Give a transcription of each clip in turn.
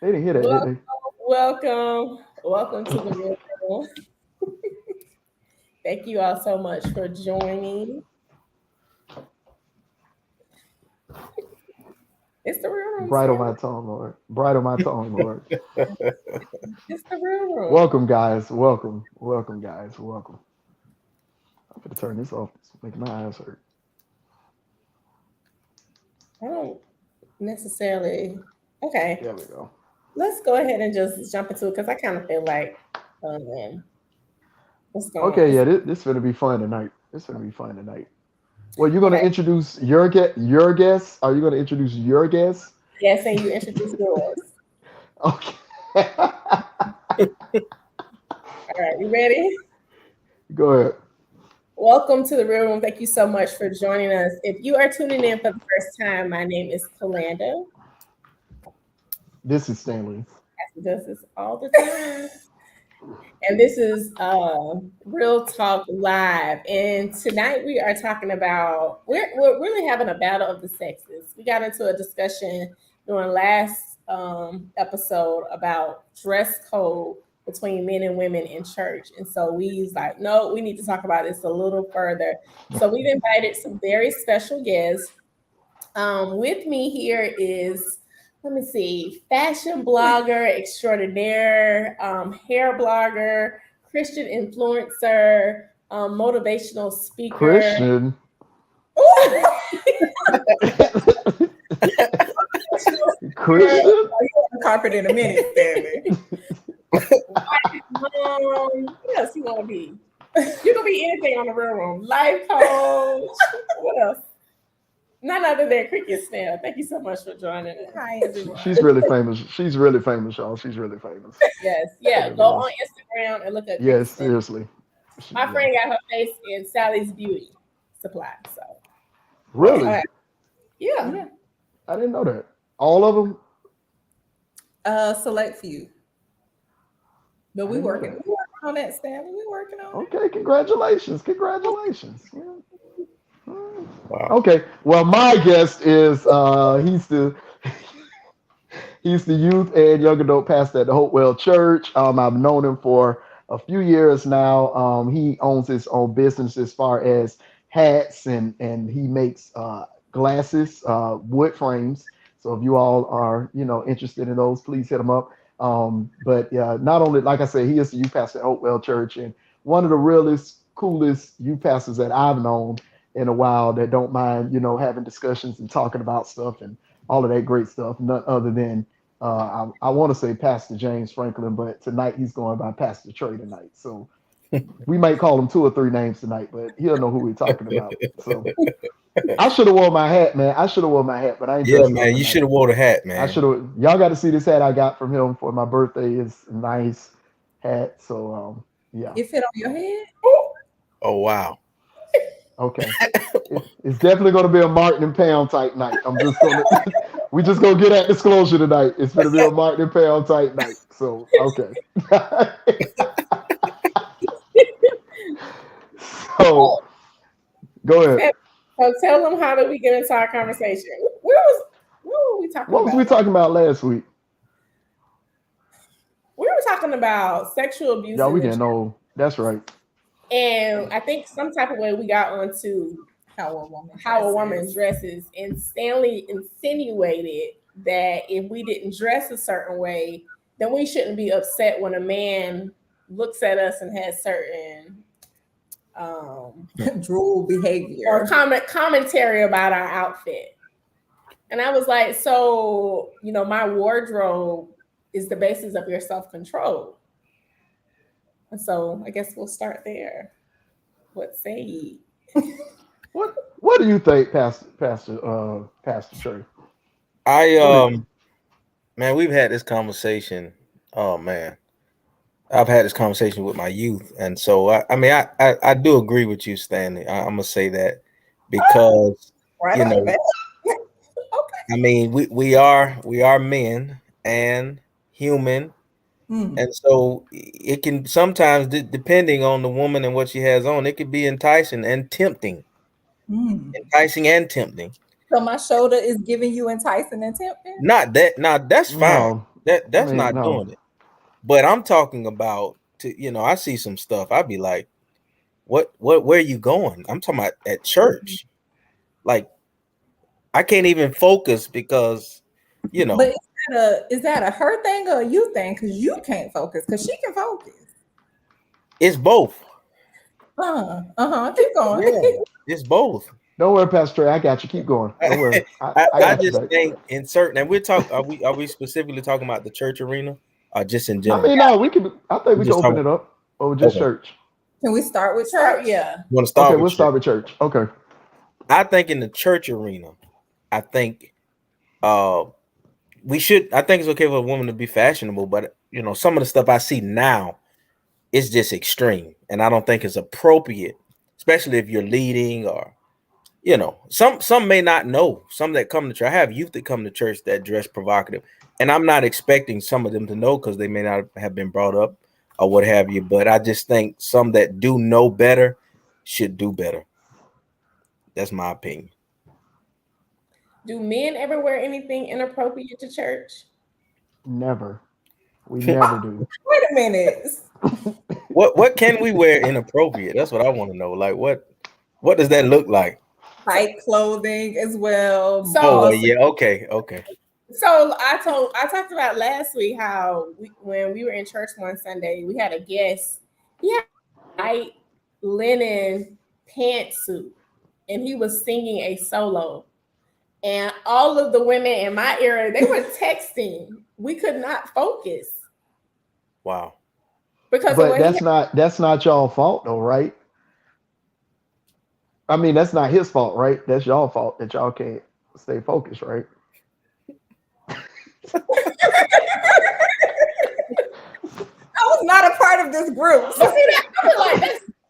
They didn't hear that, did Welcome, they? welcome to the room. Thank you all so much for joining. It's the real room, Bridle Stanley. my tongue, Lord. Bridle my tongue, Lord. It's the real room. Welcome, guys. Welcome. Welcome, guys. Welcome. I'm going to turn this off. It's making my eyes hurt. I don't necessarily. Okay, There we go. let's go ahead and just jump into it because I kind of feel like, um, what's going on? Okay, yeah, this going to be fun tonight. This going to be fun tonight. Well, you're going to Okay, introduce your guest. Are you going to introduce your guest? yes, and you introduce yours. Okay. All right, you ready? Go ahead. Welcome to the real room. Thank you so much for joining us. If you are tuning in for the first time, my name is Kalanda. This is Stanley. He does this all the time. And this is Real Talk Live. And tonight we are talking about, we're really having a battle of the sexes. We got into a discussion during last episode about dress code between men and women in church. And so we was like, no, we need to talk about this a little further. So we've invited some very special guests. With me here is, let me see, fashion blogger extraordinaire, hair blogger, Christian influencer, motivational speaker. Christian. Christian? Carpet in a minute, Stanley. What else you want to be? You can be anything on the real room. Life coach. What else? None other than Cricket Snail. Thank you so much for joining us. Hi, everyone. She's really famous. She's really famous, y'all. She's really famous. Yes, yeah. Go on Instagram and look at Cricket Yes, Snail. seriously. My friend got her face in Sally's Beauty Supply. So Really? yeah. I didn't know that. All of them? Select few. But we I didn't know working. that. We working on that, Stanley. We working on it. Okay, congratulations. Congratulations. Yeah. Wow. Okay. Well, my guest is he's the he's the youth and young adult pastor at the Hopewell Church. I've known him for a few years now. He owns his own business as far as hats and he makes glasses, wood frames. So if you all are interested in those, please hit him up. But yeah, not only like I said, he is the youth pastor at Hopewell Church and one of the realest, coolest youth pastors that I've known in a while that don't mind, having discussions and talking about stuff and all of that great stuff. None other than I want to say Pastor James Franklin, but tonight he's going by Pastor Trey tonight. So we might call him 2 or 3 names tonight, but he'll know who we're talking about. So I should have worn my hat, man. I should have worn my hat, but I ain't Yeah, dressed up man, you tonight. should have wore the hat, I man. should have. Y'all got to see this hat I got from him for my birthday. It's a nice hat. So yeah. It fit on your head? Oh wow. Okay. It's definitely going to be a Martin and Pound type night. We just gonna get that disclosure tonight. It's going to be a Martin and Pound type night. So okay. So go ahead. So tell them, how did we get into our conversation? What were we talking What about? was we talking about last week? We were talking about sexual abuse. Yeah, we in the didn't know. That's right. And I think some type of way we got onto How a woman dresses, and Stanley insinuated that if we didn't dress a certain way, then we shouldn't be upset when a man looks at us and has certain drool behavior. or commentary about our outfit. And I was like, so my wardrobe is the basis of your self-control. And so I guess we'll start there. What say ye? What do you think, Pastor Trey? Man, we've had this conversation. Oh man, I've had this conversation with my youth, and so I do agree with you, Stanley. I'm gonna say that because Right you off know, the bat. I mean, we are men and human, and so it can sometimes, depending on the woman and what she has on, it could be enticing and tempting. Enticing and tempting. So my shoulder is giving you enticing and tempting? Not that. Now that's fine. That's not doing it. But I'm talking about, I see some stuff. I'd be like, where are you going? I'm talking about at church. Like, I can't even focus because, But is that a her thing or a you thing? Because you can't focus, because she can focus. It's both. Keep going. Yeah, it's both. Don't worry, Pastor Trey, I got you. Keep going. Don't worry. I just think in certain, and we're talking. Are we specifically talking about the church arena, or just in general? I mean, no, we can. I think we can open it up, or just church. Can we start with church? Yeah. You want to start? Okay, we'll start with church. Okay. I think in the church arena, I think we should. I think it's okay for a woman to be fashionable, but some of the stuff I see now is just extreme, and I don't think it's appropriate, especially if you're leading or. Some may not know. Some that come to church. I have youth that come to church that dress provocative, and I'm not expecting some of them to know because they may not have been brought up or what have you. But I just think some that do know better should do better. That's my opinion. Do men ever wear anything inappropriate to church? Never. We never do. Wait a minute. What can we wear inappropriate? That's what I want to know. Like what does that look like? Tight clothing as well. So yeah, okay. So I talked about last week how when we were in church one Sunday, we had a guest. He had a white linen pantsuit, and he was singing a solo. And all of the women in my area, they were texting. We could not focus. Wow. But that's not y'all fault though, right? I mean, that's not his fault, right? That's y'all fault that y'all can't stay focused, right? I was not a part of this group. So see that? I feel like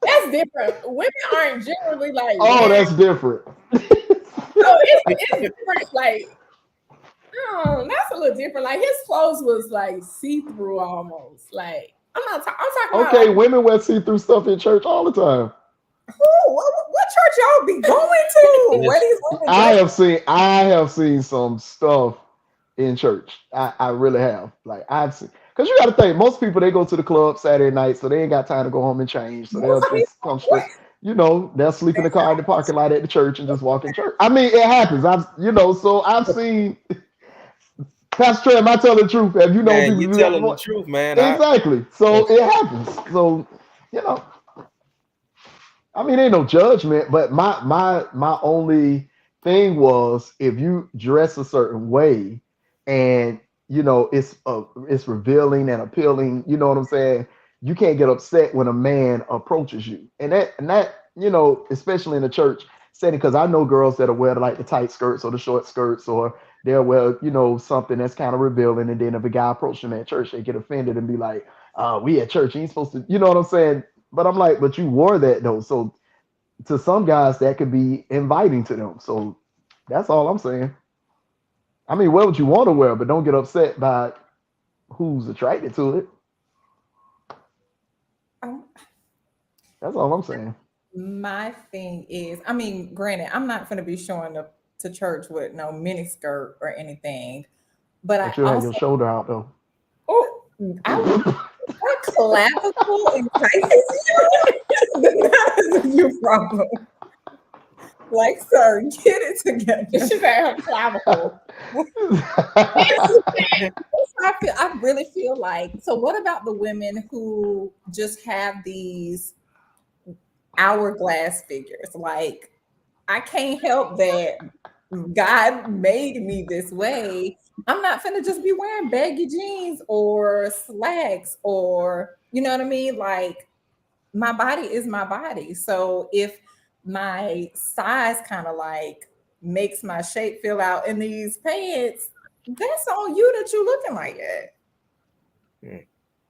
that's different. Women aren't generally like. Oh, that's different. No, it's different. Like, that's a little different. Like his clothes was like see-through almost. Like I'm talking about. Okay, women wear see-through stuff in church all the time. What church y'all be going to? Where these women I have seen some stuff in church. I really have. Like I've seen, because you got to think, most people, they go to the club Saturday night, so they ain't got time to go home and change. So they'll just come straight. They'll sleep in the car in the parking lot at the church and just walk in church. I mean, it happens. So I've seen. Pastor Trey, am I telling the truth? Have you Man, you're telling the truth, man. Exactly. So it happens. So I mean, ain't no judgment, but my only thing was, if you dress a certain way and it's revealing and appealing, you know what I'm saying? You can't get upset when a man approaches you. And that especially in the church setting, because I know girls that'll wear like the tight skirts or the short skirts, or they'll wear, something that's kind of revealing, and then if a guy approaches them at church, they get offended and be like, we at church, you ain't supposed to, you know what I'm saying? But I'm like, but you wore that though. So to some guys, that could be inviting to them. So that's all I'm saying. I mean, wear what you want to wear, but don't get upset by who's attracted to it. That's all I'm saying. My thing is, I mean, granted, I'm not going to be showing up to church with no mini skirt or anything, but you have your shoulder out though. Oh, that clavicle entices you. That is your problem. Like, sir, get it together. She's at her clavicle. I really feel like. So, what about the women who just have these hourglass figures? Like, I can't help that God made me this way. I'm not finna just be wearing baggy jeans or slacks, or you know what I mean? Like, my body is my body. So if my size kind of like makes my shape fill out in these pants, that's on you that you're looking like that. Mm.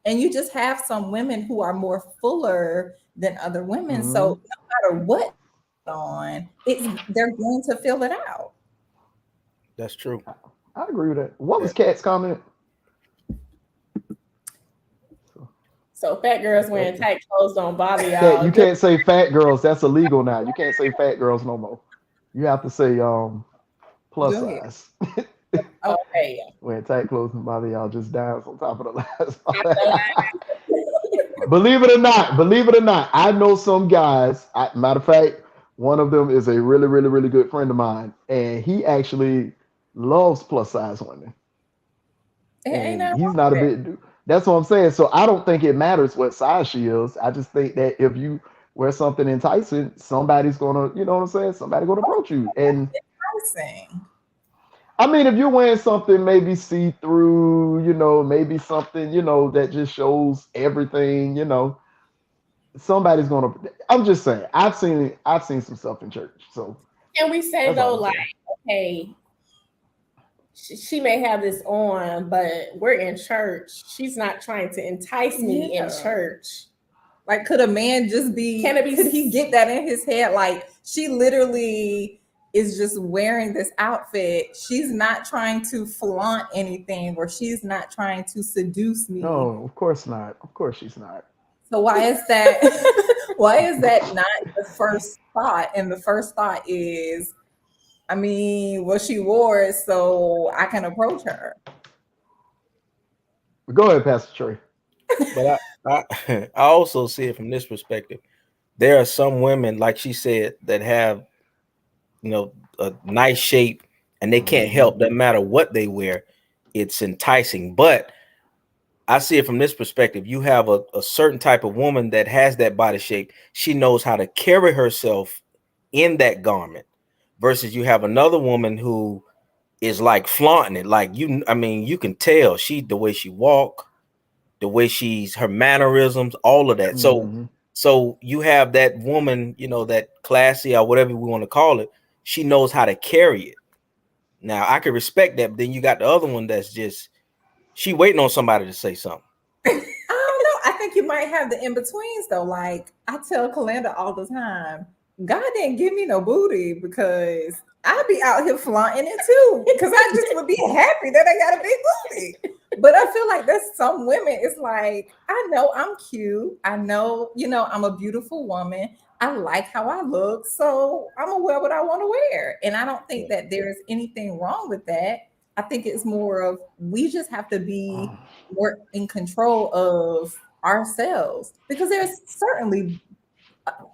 And you just have some women who are more fuller than other women. Mm-hmm. So no matter what on, they're going to fill it out. That's true. I agree with that. What was Kat's comment? So fat girls wearing tight clothes don't bother y'all. You can't say fat girls. That's illegal now. You can't say fat girls no more. You have to say plus size. Yeah. Wearing tight clothes and bother y'all just dance on top of the last. Believe it or not, I know some guys. Matter of fact, one of them is a really, really, really good friend of mine, and he actually loves plus size women. And he's not a big dude. That's what I'm saying. So I don't think it matters what size she is. I just think that if you wear something enticing, somebody's gonna, you know what I'm saying? Somebody's gonna approach you. And enticing. I mean, if you're wearing something maybe see-through, maybe something, that just shows everything, somebody's gonna. I'm just saying. I've seen some stuff in church. So can we say though, like, okay, she may have this on, but we're in church. She's not trying to entice me in church. Like, could a man just be? Could he get that in his head? Like, she literally is just wearing this outfit. She's not trying to flaunt anything, or she's not trying to seduce me. No, of course not. Of course she's not. So why is that? Why is that not the first thought? And the first thought is, I mean, well, she wore it, so I can approach her. Go ahead, Pastor Trey. But I also see it from this perspective. There are some women, like she said, that have, a nice shape, and they can't help. Doesn't matter what they wear, it's enticing. But I see it from this perspective. You have a certain type of woman that has that body shape. She knows how to carry herself in that garment. Versus you have another woman who is like flaunting it. Like you can tell the way she walk, the way her mannerisms, all of that. So you have that woman, that classy or whatever we want to call it. She knows how to carry it. Now I can respect that, but then you got the other one that's just she waiting on somebody to say something. I don't know. I think you might have the in-betweens though. Like I tell Kalenda all the time, God didn't give me no booty because I'd be out here flaunting it too. Because I just would be happy that I got a big booty. But I feel like there's some women, it's like, I know I'm cute. I know, I'm a beautiful woman. I like how I look. So I'm gonna wear what I want to wear. And I don't think that there's anything wrong with that. I think it's more of we just have to be more in control of ourselves, because there's certainly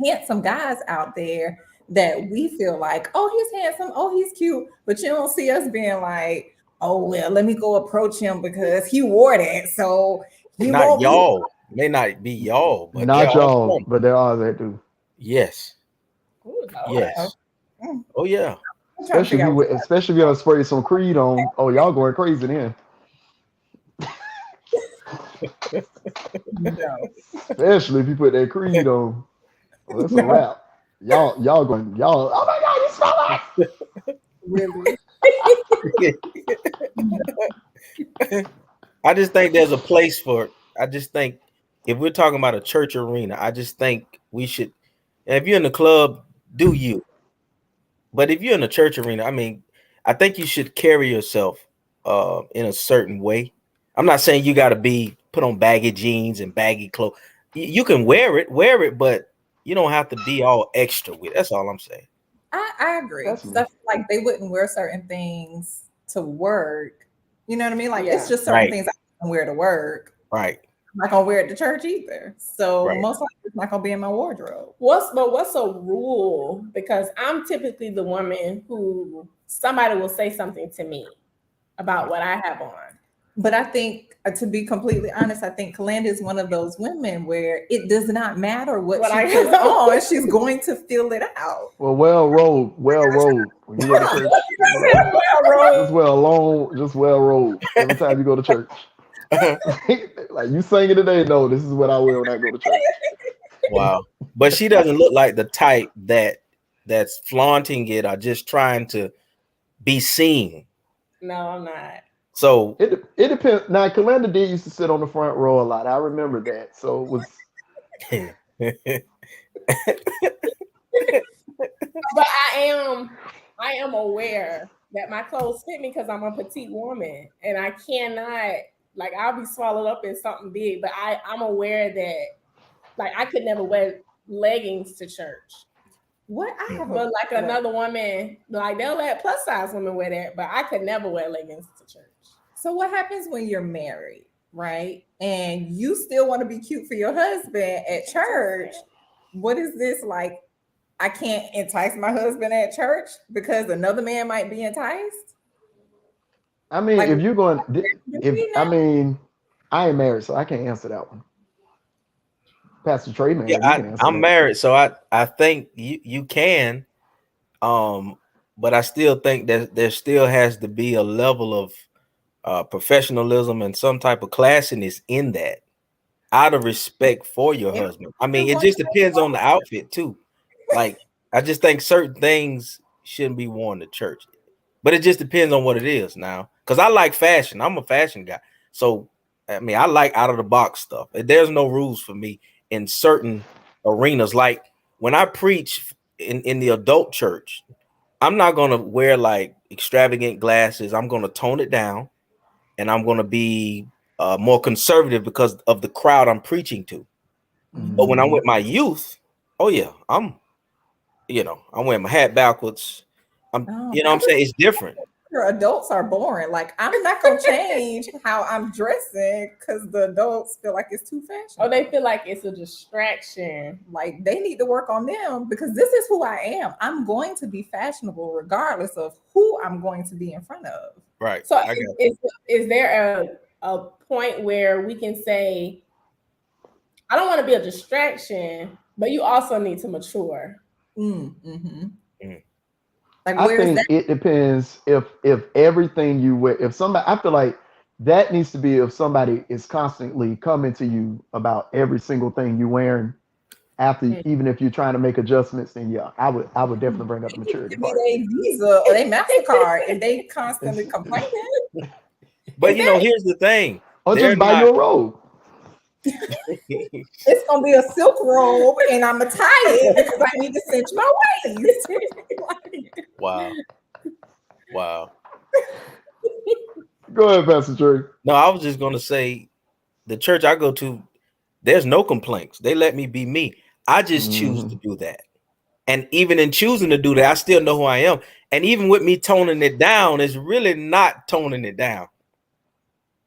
handsome guys out there that we feel like, oh, he's handsome, oh, he's cute, but you don't see us being like, oh, well, let me go approach him because he wore that. So he not won't y'all. May not be y'all, but not y'all, but there are that do. Yes. Ooh, yes. Oh yeah. Especially if you have spray some Creed on. Oh, y'all going crazy then. No. Especially if you put that Creed on. Well, that's a wrap. Y'all going, oh my God, you smell Really? I just think there's a place for it. I just think if we're talking about a church arena, I just think we should, if you're in the club, do you. But if you're in a church arena, I mean, I think you should carry yourself in a certain way. I'm not saying you got to put on baggy jeans and baggy clothes. You can wear it, but you don't have to be all extra with it. That's all I'm saying. I agree. Stuff like they wouldn't wear certain things to work. You know what I mean? Like it's just certain things I can wear to work. Right. I'm not gonna wear it to church either. So most likely it's not gonna be in my wardrobe. What's a rule? Because I'm typically the woman who somebody will say something to me about what I have on. But I think, to be completely honest, I think Kalenda is one of those women where it does not matter what she puts on, she's going to feel it out. Well rolled. When you go to church, just well rolled every time you go to church. Like you singing today? No, this is what I wear when I go to church. Wow, but she doesn't look like the type that's flaunting it or just trying to be seen. No, I'm not. So it depends. Now, Kalenda did used to sit on the front row a lot. I remember that. So it was. But I am aware that my clothes fit me because I'm a petite woman, and I cannot, like, I'll be swallowed up in something big. But I'm aware that, like, I could never wear leggings to church. What? But like another woman, like they'll let plus size women wear that, but I could never wear leggings to church. So what happens when you're married, right? And you still want to be cute for your husband at church? What is this like? I can't entice my husband at church because another man might be enticed. I mean, Like, if you're going, I ain't married, so I can't answer that one. Pastor Trey married, he can answer I'm that. married, so I think you can, but I still think that there still has to be a level of professionalism and some type of classiness in that, out of respect for your husband. I mean, it just depends on the outfit too. Like, I just think certain things shouldn't be worn to church, but it just depends on what it is now. Because I like fashion, I'm a fashion guy, so I mean, I like out of the box stuff. There's no rules for me in certain arenas. Like when I preach in the adult church, I'm not gonna wear like extravagant glasses. I'm gonna tone it down, and I'm gonna be more conservative because of the crowd I'm preaching to. But when I'm with my youth, oh yeah, I'm wearing my hat backwards. You know what I'm saying? It's different. Adults are boring. Like, I'm not gonna change how I'm dressing because the adults feel like it's too fashionable. Oh, they feel like it's a distraction. Like, they need to work on them because this is who I am. I'm going to be fashionable regardless of who I'm going to be in front of. Right. So is there a point where we can say, I don't want to be a distraction, but you also need to mature? Like, I think it depends if everything you wear, if somebody, I feel like that needs to be if somebody is constantly coming to you about every single thing you're wearing. After, even if you're trying to make adjustments, then yeah, I would definitely bring up the maturity part. They Visa or they MasterCard and they constantly complaining. But here's the thing. Or just buy you a robe. It's gonna be a silk robe, and I'm gonna tie it because I need to cinch my waist. Wow. Go ahead, Pastor Trey. No, I was just gonna say, the church I go to, there's no complaints. They let me be me. I just choose to do that. And even in choosing to do that, I still know who I am. And even with me toning it down, it's really not toning it down.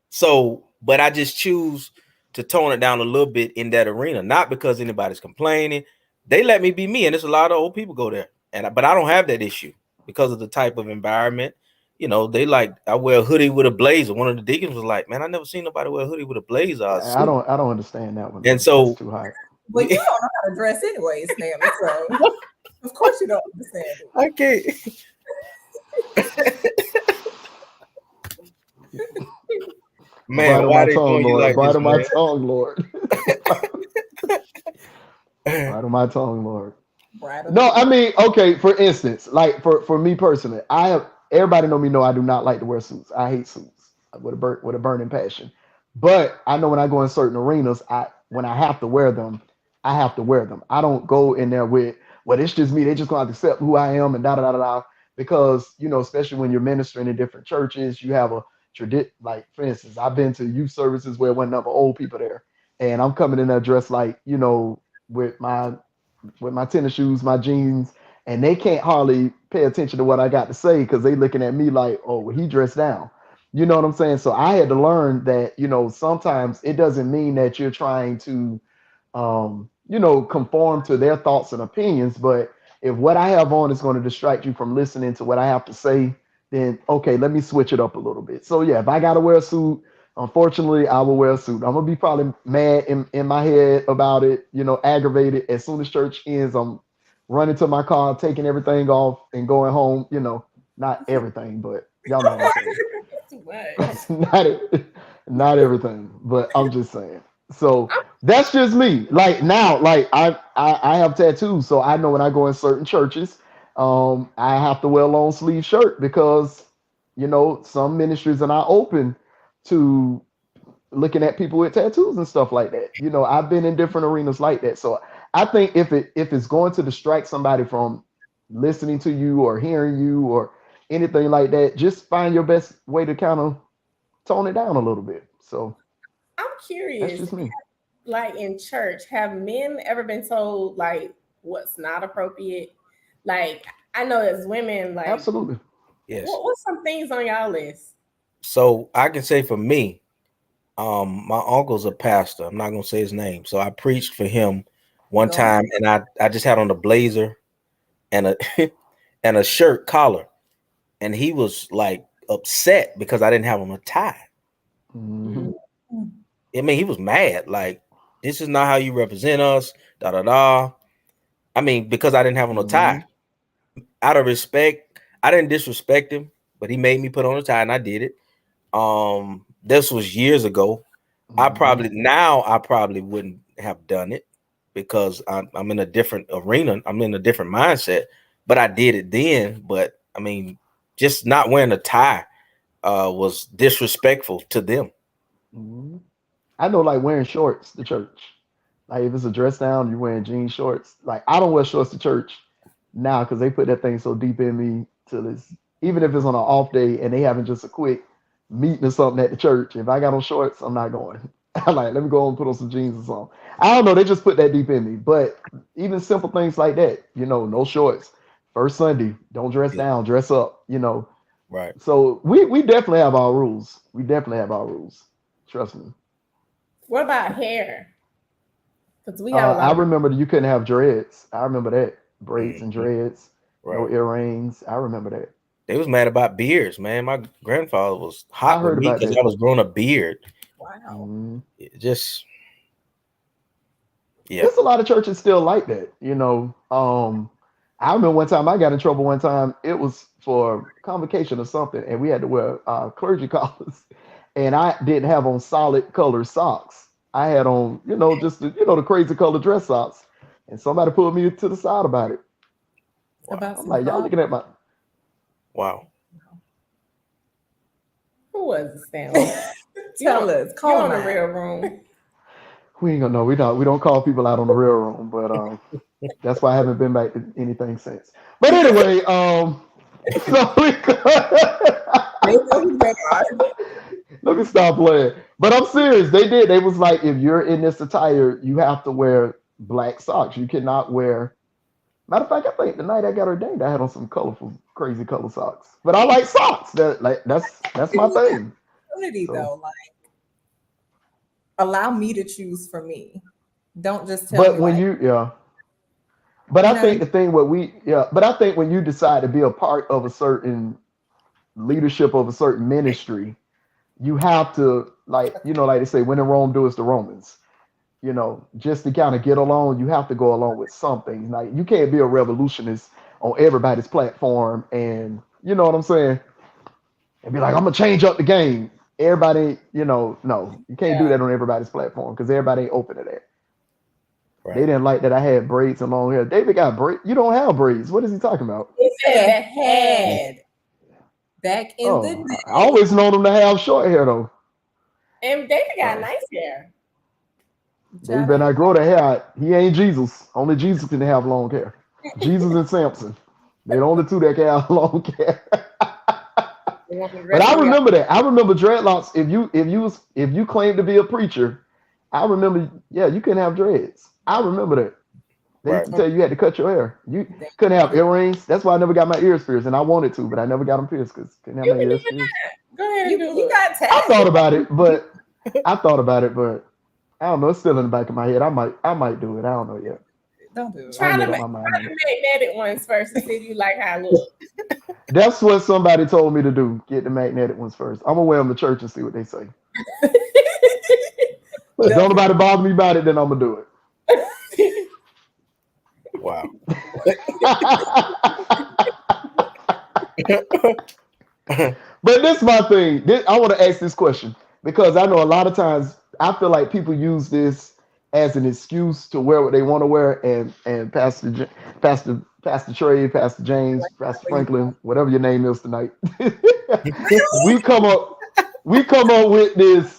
So, but I just choose to tone it down a little bit in that arena, not because anybody's complaining. They let me be me, and there's a lot of old people go there, but I don't have that issue because of the type of environment. They like, I wear a hoodie with a blazer. One of the deacons was like, "Man, I never seen nobody wear a hoodie with a blazer." I don't understand that one. And so that's too high. But you don't know how to dress anyways, Stanley. So of course you don't understand it. I can't. Man, why they doing you like this, man? My tongue, Lord. Bridle my tongue, Lord. No, I mean, okay, for instance, like for me personally, everybody know I do not like to wear suits. I hate suits with a burning passion. But I know when I go in certain arenas, when I have to wear them, I have to wear them. I don't go in there with, well, it's just me. They just gonna have to accept who I am and da. Because, especially when you're ministering in different churches, you have a tradition. Like, for instance, I've been to youth services where one number of old people there, and I'm coming in there dressed like, with my tennis shoes, my jeans, and they can't hardly pay attention to what I got to say because they looking at me like, oh, well, he dressed down. You know what I'm saying? So I had to learn that, sometimes it doesn't mean that you're trying to, conform to their thoughts and opinions. But if what I have on is going to distract you from listening to what I have to say, then, okay, let me switch it up a little bit. So yeah, if I got to wear a suit, unfortunately, I will wear a suit. I'm going to be probably mad in my head about it, aggravated. As soon as church ends, I'm running to my car, taking everything off and going home, not everything, but y'all know what I'm saying. not everything, but I'm just saying. So that's just me. Like now, like I have tattoos, so I know when I go in certain churches, I have to wear a long sleeve shirt because some ministries are not open to looking at people with tattoos and stuff like that. I've been in different arenas like that. So I think if it's going to distract somebody from listening to you or hearing you or anything like that, just find your best way to kind of tone it down a little bit. So I'm curious, that's just me. Like in church, have men ever been told like what's not appropriate? Like, I know as women, like, absolutely. Yes. What's some things on y'all list? So I can say for me, my uncle's a pastor. I'm not gonna say his name. So I preached for him one time, and I just had on a blazer and a and a shirt collar, and he was like upset because I didn't have on a tie. Mm-hmm. I mean, he was mad. Like, this is not how you represent us. Da da da. I mean, because I didn't have on a tie. Out of respect, I didn't disrespect him, but he made me put on a tie, and I did it. This was years ago. I probably wouldn't have done it because I'm in a different arena. I'm in a different mindset, but I did it then. But I mean, just not wearing a tie was disrespectful to them. Mm-hmm. I know, like wearing shorts to church. Like if it's a dress down, you're wearing jean shorts. Like I don't wear shorts to church now because they put that thing so deep in me till it's even if it's on an off day and they having just a quick meeting or something at the church. If I got on shorts, I'm not going. I'm like, let me go and put on some jeans or something. I don't know. They just put that deep in me. But even simple things like that, no shorts. First Sunday, don't dress down, dress up. Right. So we definitely have our rules. We definitely have our rules. Trust me. What about hair? Because we have I remember you couldn't have dreads. I remember that. Braids and dreads, no earrings. I remember that. They was mad about beards, man. My grandfather was hot with me because I was growing a beard. Wow. Just There's a lot of churches still like that. I remember one time I got in trouble one time. It was for convocation or something, and we had to wear clergy collars. And I didn't have on solid color socks. I had on, just the crazy color dress socks. And somebody pulled me to the side about it. Wow. I'm like, y'all looking at my. Wow. Who was it, Stanley? Tell us. Call in the real room. We ain't gonna know. We don't call people out on the real room, but that's why I haven't been back to anything since. But anyway, so let me stop playing. But I'm serious. They did. They was like, if you're in this attire, you have to wear black socks. You cannot wear. Matter of fact, I think the night I got ordained, I had on some colorful, crazy color socks. But I like socks. That's my thing. Though, like, allow me to choose for me. Don't just tell me. But when But I think the thing but I think when you decide to be a part of a certain leadership of a certain ministry, you have to like they say, when in Rome, do as the Romans. Just to kind of get along, you have to go along with something. Like you can't be a revolutionist on everybody's platform, and you know what I'm saying, and be like, I'm gonna change up the game. Everybody, no, you can't do that on everybody's platform because everybody ain't open to that. Right. They didn't like that I had braids and long hair. David got braids. You don't have braids. What is he talking about? He said had. Back in the day. I always known him to have short hair though. And David got nice hair. David better not grow the hair out. He ain't Jesus. Only Jesus can have long hair. Jesus and Samson. They're the only two that can have long hair. But I remember that. I remember dreadlocks. If you claim to be a preacher, I remember, you couldn't have dreads. I remember that. They used to tell you had to cut your hair. You couldn't have earrings. That's why I never got my ears pierced, and I wanted to, but I never got them pierced because couldn't have my ears pierced. Go ahead and do it. Got tagged. I thought about it, but I don't know. It's still in the back of my head. I might do it. I don't know yet. Don't do it. Try the magnetic ones first and see if you like how it looks. That's what somebody told me to do. Get the magnetic ones first. I'm gonna wear them to church and see what they say. If don't nobody bother me about it, then I'm gonna do it. Wow. But this is my thing. I want to ask this question because I know a lot of times I feel like people use this as an excuse to wear what they want to wear, and Pastor Trey, Pastor James, Pastor Franklin, whatever your name is tonight, we come up with this.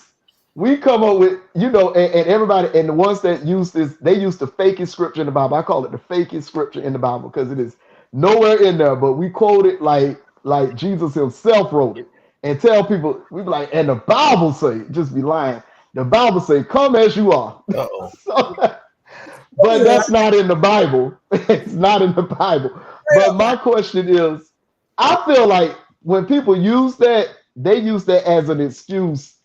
We come up with, and everybody, and the ones that use this, they use the fakest scripture in the Bible. I call it the fakest scripture in the Bible because it is nowhere in there, but we quote it like Jesus himself wrote it and tell people, we be like, and the Bible say, just be lying. The Bible say, come as you are. But that's not in the Bible. It's not in the Bible. But my question is, I feel like when people use that, they use that as an excuse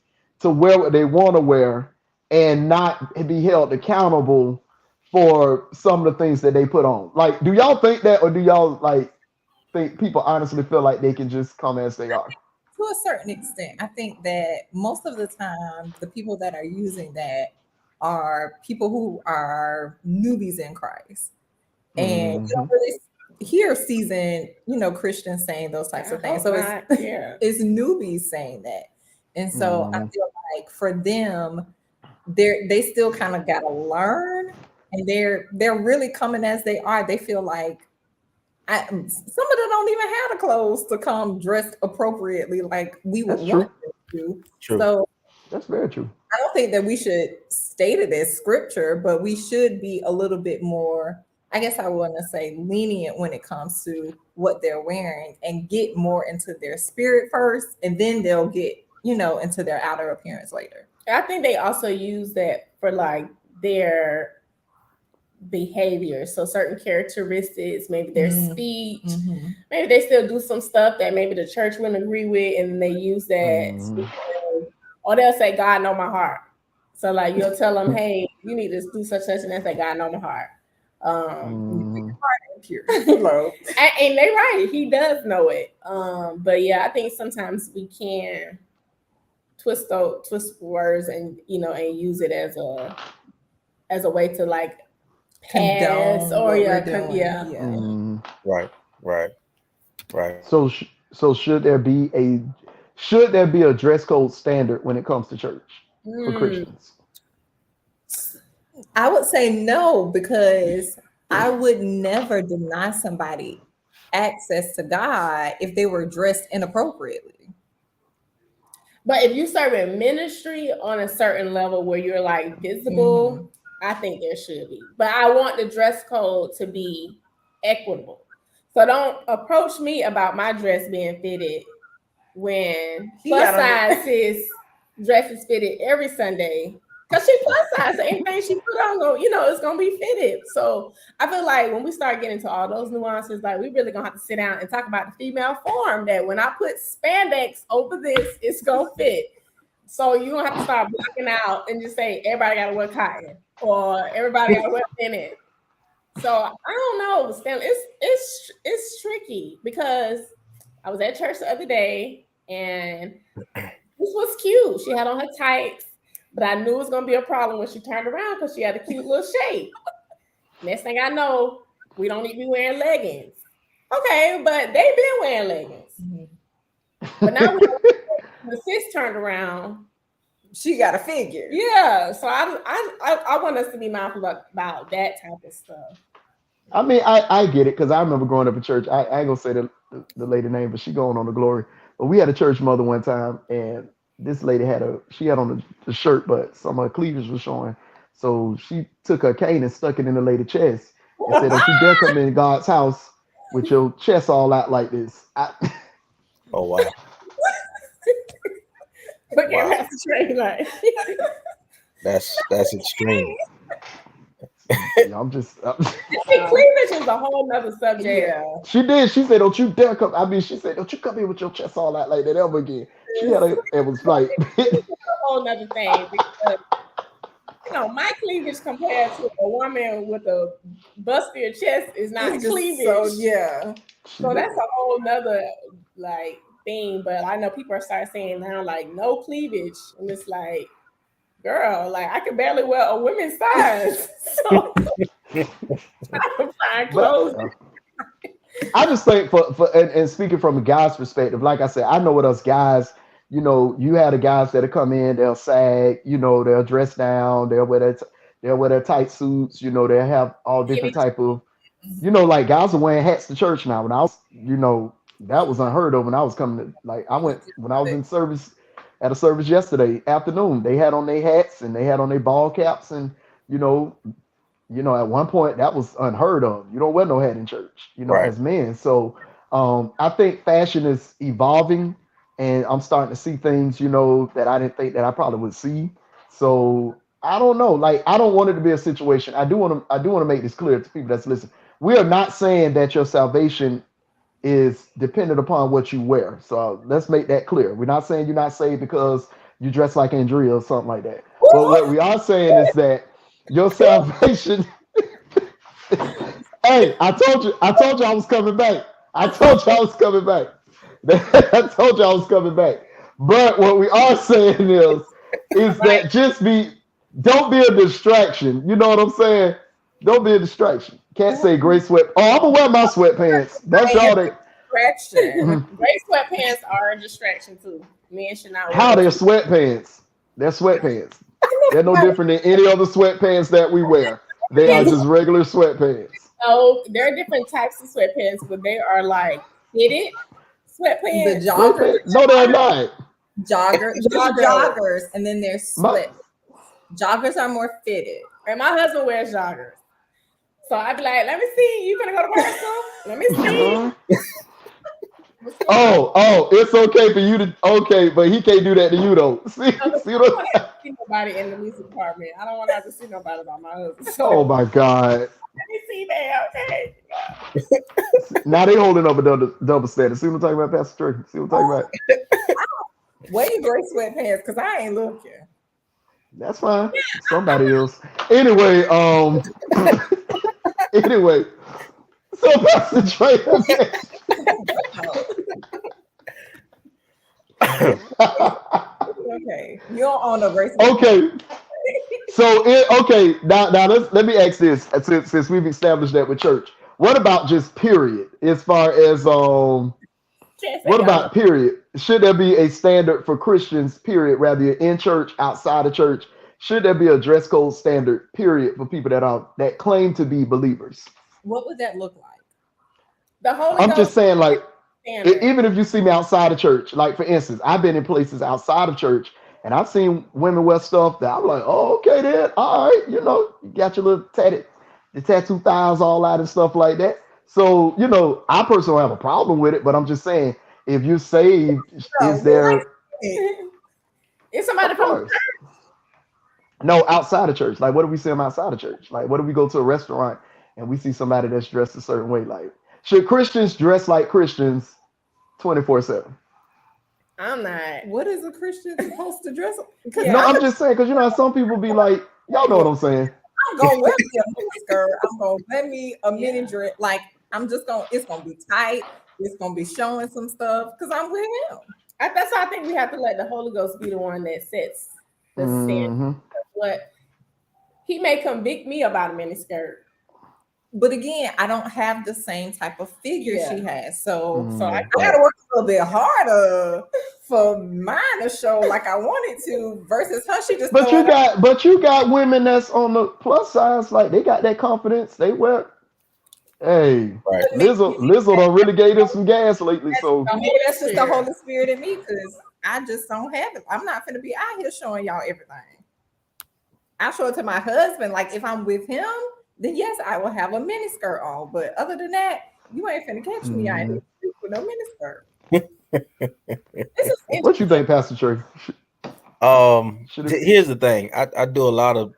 to wear what they want to wear and not be held accountable for some of the things that they put on. Like, do y'all think that, or do y'all like think people honestly feel like they can just come as they are? To a certain extent, I think that most of the time, the people that are using that are people who are newbies in Christ, and you don't really hear seasoned, Christians saying those types of things. So it's newbies saying that, and so I feel like for them, they still kind of got to learn, and they're really coming as they are. They feel like some of them don't even have the clothes to come dressed appropriately like we would want them to. True. So that's very true. I don't think that we should state it as scripture, but we should be a little bit more, I guess I want to say, lenient when it comes to what they're wearing, and get more into their spirit first, and then they'll get, into their outer appearance later. I think they also use that for like their behavior. So certain characteristics, maybe their speech, maybe they still do some stuff that maybe the church wouldn't agree with, and they use that. Or they'll say, God know my heart. So like you'll tell them, hey, you need to do such and they say, God know my heart. And they right, he does know it. But yeah, I think sometimes we can twist words and and use it as a way to like pass or Right. So should there be a dress code standard when it comes to church for Christians? I would say no, because I would never deny somebody access to God if they were dressed inappropriately. But if you serve in ministry on a certain level where you're like visible, I think there should be. But I want the dress code to be equitable. So don't approach me about my dress being fitted when plus size sis dress is fitted every Sunday. Because she plus size, anything she put on, it's going to be fitted. So I feel like when we start getting into all those nuances, like we really going to have to sit down and talk about the female form, that when I put spandex over this, it's going to fit. So you're going to have to start blocking out and just say, everybody got to wear cotton or everybody got to wear thinning. So I don't know, Stan, it's tricky, because I was at church the other day and this was cute. She had on her tights, but I knew it was going to be a problem when she turned around because she had a cute little shape. Next thing I know, we don't need to be wearing leggings. Okay, but they've been wearing leggings. But now when the sis turned around, she got a figure. Yeah, so I want us to be mindful about that type of stuff. I mean, I get it, because I remember growing up in church. I ain't gonna say the lady name, but she going on to glory. But we had a church mother one time, and this lady had on the shirt, but some of her cleavage was showing. So she took her cane and stuck it in the lady's chest and said, "Don't you dare come in God's house with your chest all out like this." Oh wow! Look at that straight line. That's extreme. I'm just. Cleavage is a whole nother subject. Yeah. She did. She said, "Don't you dare come." I mean, she said, "Don't you come here with your chest all out like that ever again." She had it was like a whole nother thing, because my cleavage compared to a woman with a bustier chest is not cleavage. So that's a whole nother like thing. But I know people are starting saying now like no cleavage, and it's like, girl, like I can barely wear a women's size. So I can find clothes. I just think and speaking from a guy's perspective, like I said, I know with us guys, you have the guys that'll come in, they'll sag, they'll dress down, they'll wear their tight suits, they'll have all different type of, like guys are wearing hats to church now. When I was, that was unheard of when I was coming to, like when I was in service at a service yesterday afternoon, they had on their hats and they had on their ball caps, and at one point that was unheard of. You don't wear no hat in church, right, as men. So I think fashion is evolving, and I'm starting to see things, that I didn't think that I probably would see. So I don't know. Like, I don't want it to be a situation. I do want to make this clear to people that's listening. We are not saying that your salvation is dependent upon what you wear. So let's make that clear. We're not saying you're not saved because you dress like Andrea or something like that. But what we are saying is that your salvation. Hey, I told you I was coming back. I told you I was coming back. I told you I was coming back. But what we are saying is that don't be a distraction. You know what I'm saying? Don't be a distraction. Can't say gray sweat. Oh, I'm gonna wear my sweatpants. That's all they. Distraction. Gray sweatpants are a distraction too. Men should not wear How they're those. sweatpants? They're sweatpants. They're no different than any other sweatpants that we wear. They are just regular sweatpants. So there are different types of sweatpants, but they are like fitted sweatpants. The joggers. No, they're not. Joggers. There's joggers, and then there's split. Joggers are more fitted. And my husband wears joggers. So I'd be like, let me see. You gonna go to work soon? Let me see. Oh, it's okay for you to but he can't do that to you though. See what I don't see nobody in the music department. I don't want to have to see nobody about my husband. So oh my God. let me see that. Okay. Now they holding up a double standard. See what I'm talking about, Pastor Trey? See what I'm talking about? Wear your gray sweatpants because I ain't looking. That's fine. Somebody else. Anyway, anyway. So Pastor Trey. Okay. You don't own a gray sweatpants. Okay. So now let me ask this since we've established that with church. What about just period? As far as what about period? Should there be a standard for Christians, period, whether you're in church, outside of church? Should there be a dress code standard, period, for people that claim to be believers? What would that look like? The Holy I'm Ghost just saying, like, standard. even if you see me outside of church, like for instance, I've been in places outside of church and I've seen women wear stuff that I'm like, oh, okay, then, all right, you got your little the tattoo thighs all out and stuff like that. So, I personally don't have a problem with it, but I'm just saying, if you're saved, is there? Is somebody from church? No, outside of church. Like, what do we see them outside of church? Like, what if we go to a restaurant and we see somebody that's dressed a certain way? Like, should Christians dress like Christians 24/7? I'm not. What is a Christian supposed to dress? No, I'm just saying, because some people be like, y'all know what I'm saying. I'm gonna wear me a mini skirt. I'm gonna wear me a mini dress. Like it's gonna be tight. It's gonna be showing some stuff because I'm with him. That's why I think we have to let the Holy Ghost be the one that sets the standard. What he may convict me about a miniskirt. But again, I don't have the same type of figure she has. So I Mm-hmm. gotta work a little bit harder for mine to show like I wanted to versus her. She just But you got women that's on the plus size, like they got that confidence. They wear. Hey, right. Lizzo done really gave us some gas lately. So maybe that's just the Holy Spirit in me because I just don't have it. I'm not gonna be out here showing y'all everything. I show it to my husband. Like if I'm with him, then yes, I will have a mini skirt on. But other than that, you ain't finna catch me. I ain't with no mini skirt. What you think, Pastor Trey? Here's the thing. I do a lot of,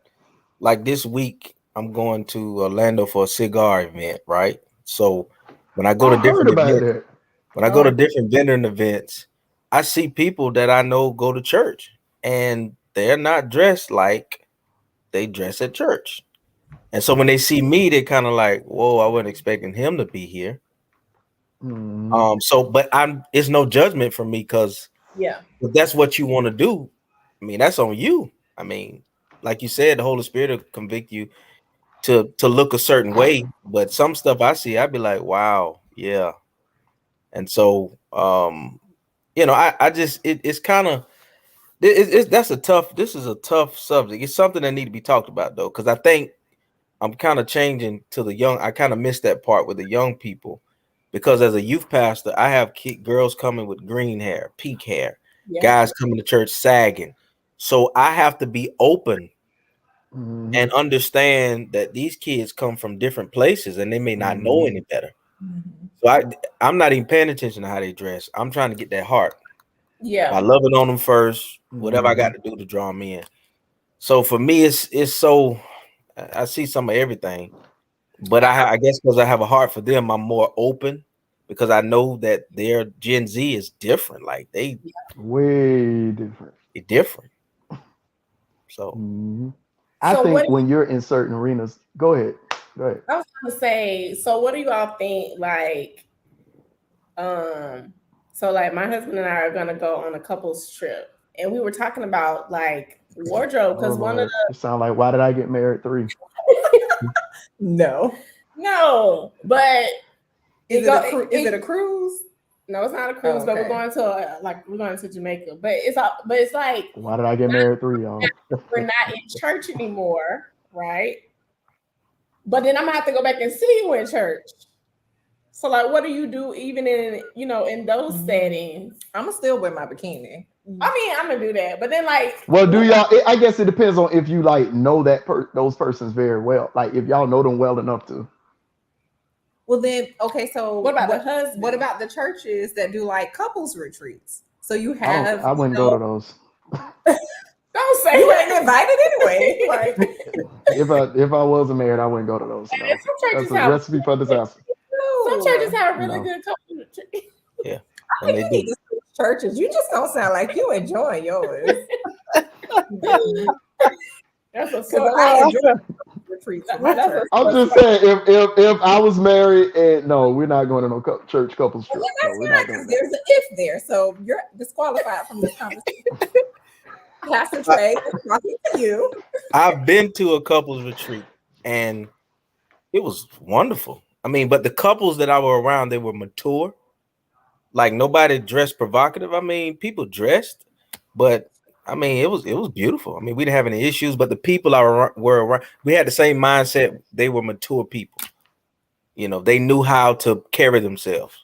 like this week, I'm going to Orlando for a cigar event, right? So when I go to different events, go to different vendor events, I see people that I know go to church and they're not dressed like they dress at church. And so when they see me, they're kind of like, whoa, I wasn't expecting him to be here. But it's no judgment for me because if that's what you want to do, I mean, that's on you. I mean, like you said, the Holy Spirit will convict you to look a certain way. But some stuff I see, I'd be like, wow, yeah. And so, I just, it's kind of, this is a tough subject. It's something that need to be talked about though. Cause I think I'm kind of changing to the young. I kind of missed that part with the young people because as a youth pastor, I have girls coming with green hair, pink hair, guys coming to church sagging. So I have to be open and understand that these kids come from different places and they may not know any better. So I'm not even paying attention to how they dress. I'm trying to get that heart. Yeah. I love it on them first, whatever I got to do to draw them in. So for me, it's so, I see some of everything, but I guess because I have a heart for them, I'm more open because I know that their Gen Z is different. Like they way different. Different. So I think when you're in certain arenas, go ahead. I was going to say, so what do you all think? Like, so like my husband and I are going to go on a couples trip, and we were talking about like wardrobe because one of the. You sound like, why did I get married 3? No, but is it a cruise? No, it's not a cruise, but we're going to Jamaica. But it's like, why did I get married 3, y'all? We're not in church anymore, right? But then I'm gonna have to go back and see you in church. So like, what do you do even in in those settings? I'm gonna still wear my bikini. I mean, I'm gonna do that, but then like, well, do y'all? I guess it depends on if you like know those persons very well. Like if y'all know them well enough to. Well, then okay. So what about the husband? What about the churches that do like couples retreats? So you have. I wouldn't go to those. Don't say you ain't invited anyway. Like, if I wasn't married, I wouldn't go to those. No. That's a recipe for disaster. Some churches have really good couples retreats. Yeah, I think you need to switch churches. You just don't sound like you enjoy yours. That's a I'm just saying, if I was married, and no, we're not going to no church couples trip. Well, that's right, because there's an if there, so you're disqualified from this conversation. Pastor Trey, talking to you. I've been to a couples retreat, and it was wonderful. I mean, but the couples that I were around, they were mature. Like nobody dressed provocative. I mean, people dressed, but I mean, it was beautiful. I mean, we didn't have any issues, but the people were around, we had the same mindset. They were mature people. They knew how to carry themselves.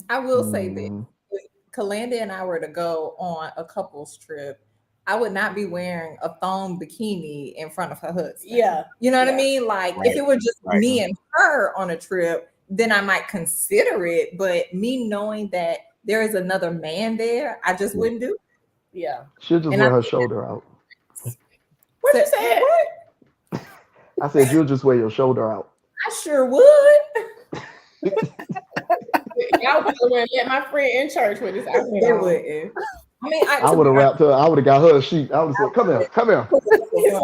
I will say that if Kalanda and I were to go on a couples trip, I would not be wearing a thong bikini in front of her husband. Yeah. You know what I mean? Like if it were just me and her on a trip, then I might consider it. But me knowing that there is another man there, I just wouldn't do it. Yeah. She'll just wear her shoulder out. What you said? What? I said you'll just wear your shoulder out. I sure would. Y'all wouldn't let my friend in church with this outfit. They wouldn't. I mean, I would have wrapped her. I would have got her a sheet. I would have said, "Come here, come here." I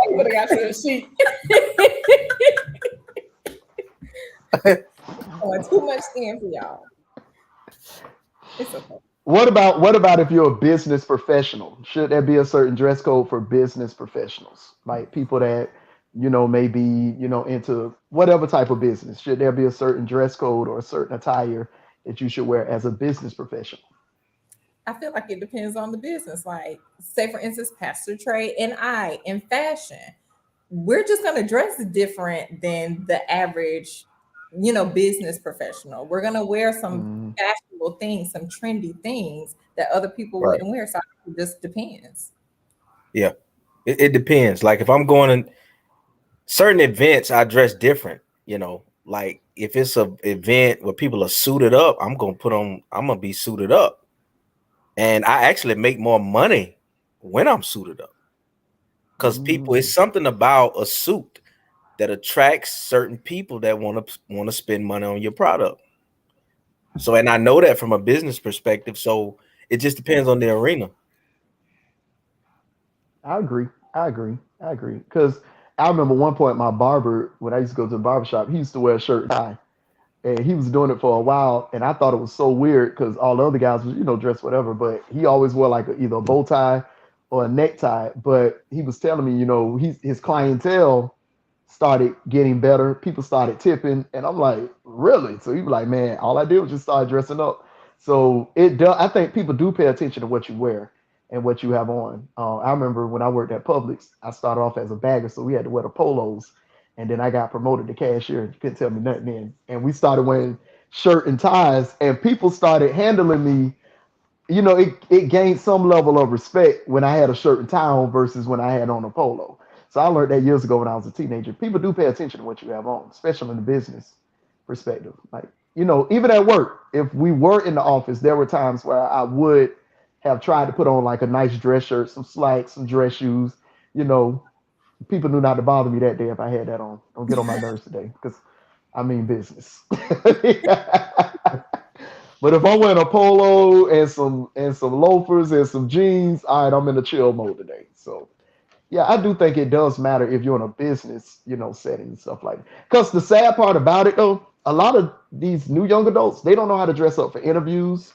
would have got her a sheet. Too much skin for y'all. It's okay. What about if you're a business professional? Should there be a certain dress code for business professionals, like people that may be into whatever type of business? Should there be a certain dress code or a certain attire that you should wear as a business professional? I feel like it depends on the business. Like, say for instance, Pastor Trey and I in fashion, we're just going to dress different than the average, business professional. We're going to wear some fashionable things, some trendy things that other people wouldn't wear. So it just depends. Yeah, it depends. Like if I'm going to certain events, I dress different, like if it's an event where people are suited up, I'm going to be suited up. And I actually make more money when I'm suited up because it's something about a suit that attracts certain people that want to spend money on your product. So, and I know that from a business perspective. So it just depends on the arena. I agree. Because I remember one point my barber, when I used to go to the barbershop, he used to wear a shirt and tie. And he was doing it for a while, and I thought it was so weird because all the other guys was, dressed whatever, but he always wore like either a bow tie or a necktie. But he was telling me, his clientele started getting better. People started tipping, and I'm like, really? So he was like, man, all I did was just start dressing up. So I think people do pay attention to what you wear and what you have on. I remember when I worked at Publix, I started off as a bagger, so we had to wear the polos. And then I got promoted to cashier. You couldn't tell me nothing then. And we started wearing shirt and ties, and people started handling me. It gained some level of respect when I had a shirt and tie on versus when I had on a polo. So I learned that years ago when I was a teenager. People do pay attention to what you have on, especially in the business perspective. Like, even at work, if we were in the office, there were times where I would have tried to put on like a nice dress shirt, some slacks, some dress shoes, People knew not to bother me that day if I had that on. Don't get on my nerves today because I mean business. But if I'm wearing a polo and some loafers and some jeans, all right, I'm in a chill mode today. So yeah, I do think it does matter if you're in a business, setting and stuff like that. Because the sad part about it though, a lot of these new young adults, they don't know how to dress up for interviews.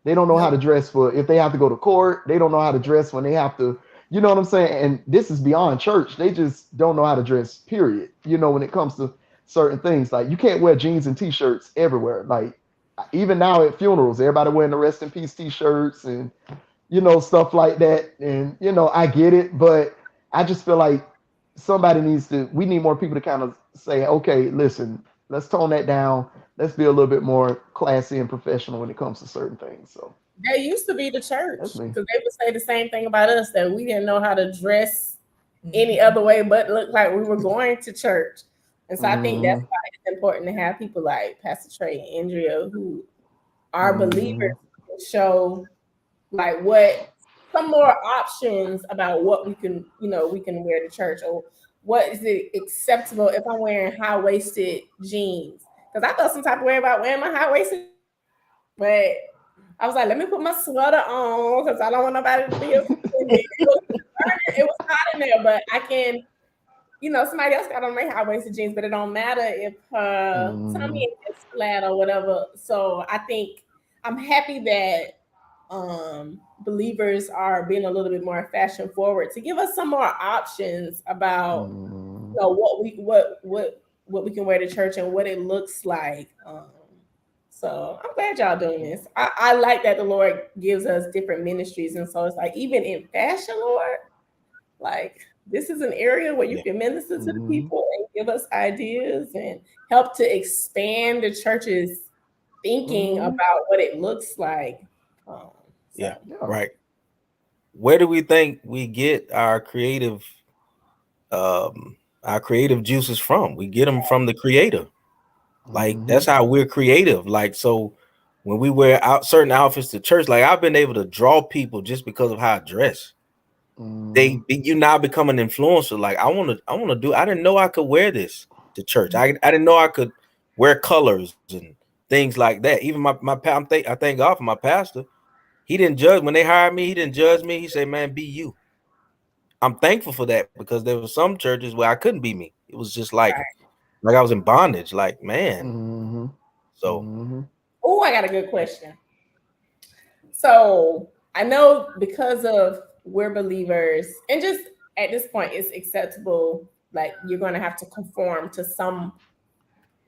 They don't know how to dress for if they have to go to court. They don't know how to dress when they have to, you know what I'm saying? And this is beyond church. They just don't know how to dress, period. When it comes to certain things. Like you can't wear jeans and t-shirts everywhere. Like even now at funerals, everybody wearing the rest in peace t-shirts and stuff like that. And I get it, but I just feel like we need more people to kind of say, okay, listen, let's tone that down. Let's be a little bit more classy and professional when it comes to certain things. So that used to be the church because they would say the same thing about us, that we didn't know how to dress any other way but look like we were going to church. And so I think that's why it's important to have people like Pastor Trey and Andrea who are believers to show like some more options about what we can wear to church, or what is it acceptable if I'm wearing high-waisted jeans. Because I felt some type of way about wearing my high-waisted, but I was like, let me put my sweater on because I don't want nobody to feel it was hot in there, but I can, somebody else got on their high-waisted jeans, but it don't matter if her tummy is flat or whatever. So I think I'm happy that believers are being a little bit more fashion forward to give us some more options about what we can wear to church and what it looks like. So I'm glad y'all doing this. I like that the Lord gives us different ministries, and so it's like even in fashion, Lord, like this is an area where you can minister to the people and give us ideas and help to expand the church's thinking about what it looks like. Right. Where do we think we get our creative juices from? We get them from the Creator. Like that's how we're creative. Like, so when we wear out certain outfits to church, like I've been able to draw people just because of how I dress. You now become an influencer. Like I want to do. I didn't know I could wear this to church. I didn't know I could wear colors and things like that. Even I thank God for my pastor. He didn't judge when they hired me. He didn't judge me. He said, "Man, be you." I'm thankful for that because there were some churches where I couldn't be me. It was just like I was in bondage. Like, man. So, oh, I got a good question. So I know because of we're believers, and just at this point, it's acceptable. Like you're going to have to conform to some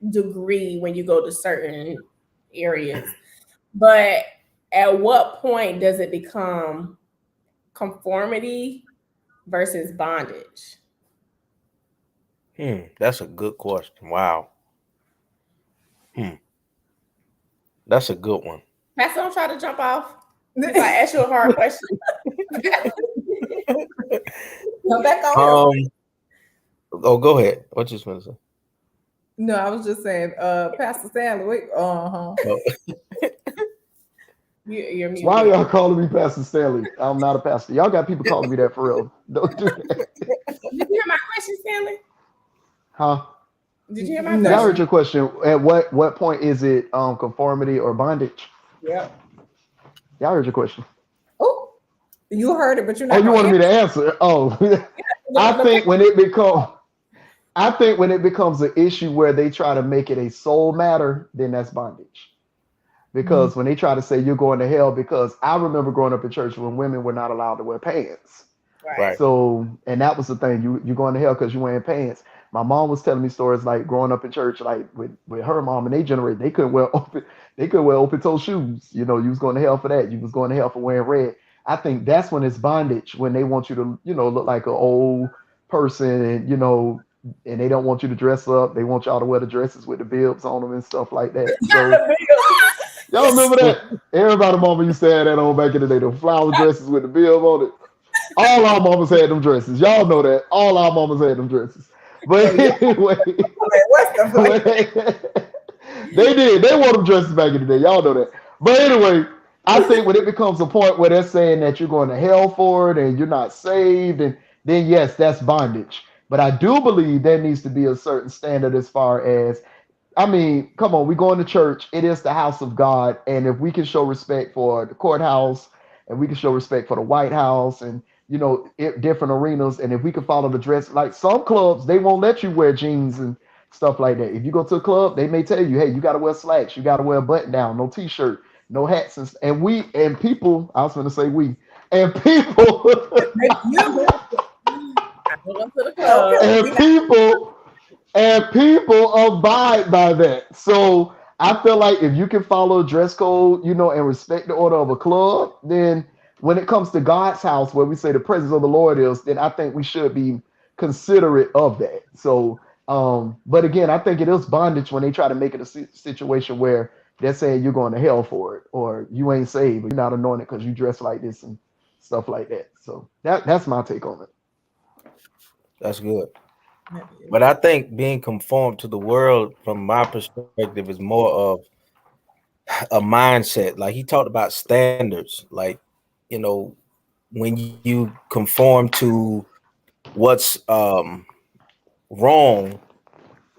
degree when you go to certain areas, but at what point does it become conformity versus bondage? That's a good question. Wow. That's a good one. Pastor, don't try to jump off. If I ask you a hard question. Come back on. Oh, go ahead. What you supposed to say? No, I was just saying, Pastor Stanley. Wait, You're Why are y'all calling me Pastor Stanley? I'm not a pastor. Y'all got people calling me that for real. Don't do that. Did you hear my question, Stanley? Huh? Did you hear my question? I heard your question. At what point is it conformity or bondage? Yeah. Y'all heard your question. Oh, you heard it, but you're not. Oh, you wanted me to answer? Oh, I think when it becomes an issue where they try to make it a soul matter, then that's bondage. Because when they try to say you're going to hell, because I remember growing up in church when women were not allowed to wear pants. Right. So, and that was the thing, you're going to hell because you're wearing pants. My mom was telling me stories like growing up in church, like with her mom and they generation, they couldn't wear open toe shoes. You was going to hell for that. You was going to hell for wearing red. I think that's when it's bondage, when they want you to, look like an old person and, and they don't want you to dress up. They want y'all to wear the dresses with the bibs on them and stuff like that. So, y'all remember that? Everybody mama used to have that on back in the day, the flower dresses with the bib on it. All our mamas had them dresses. Y'all know that. All our mamas had them dresses. But anyway, they did. They wore them dresses back in the day. Y'all know that. But anyway, I think when it becomes a point where they're saying that you're going to hell for it and you're not saved, and then yes, that's bondage. But I do believe there needs to be a certain standard as far as I mean, come on, we going to church. It is the house of God, and if we can show respect for the courthouse, and we can show respect for the White House, and different arenas, and if we can follow the dress, like some clubs, they won't let you wear jeans and stuff like that. If you go to a club, they may tell you, hey, you got to wear slacks, you got to wear a button down, no t-shirt, no hats, and people. I was going to say we and people. You. I go to the club. And people abide by that. So I feel like if you can follow dress code, and respect the order of a club, then when it comes to God's house, where we say the presence of the Lord is, then I think we should be considerate of that. So, but again, I think it is bondage when they try to make it a situation where they're saying you're going to hell for it, or you ain't saved, or you're not anointed because you dress like this and stuff like that. So that's my take on it. That's good. But I think being conformed to the world, from my perspective, is more of a mindset. Like he talked about standards. Like, when you conform to what's wrong,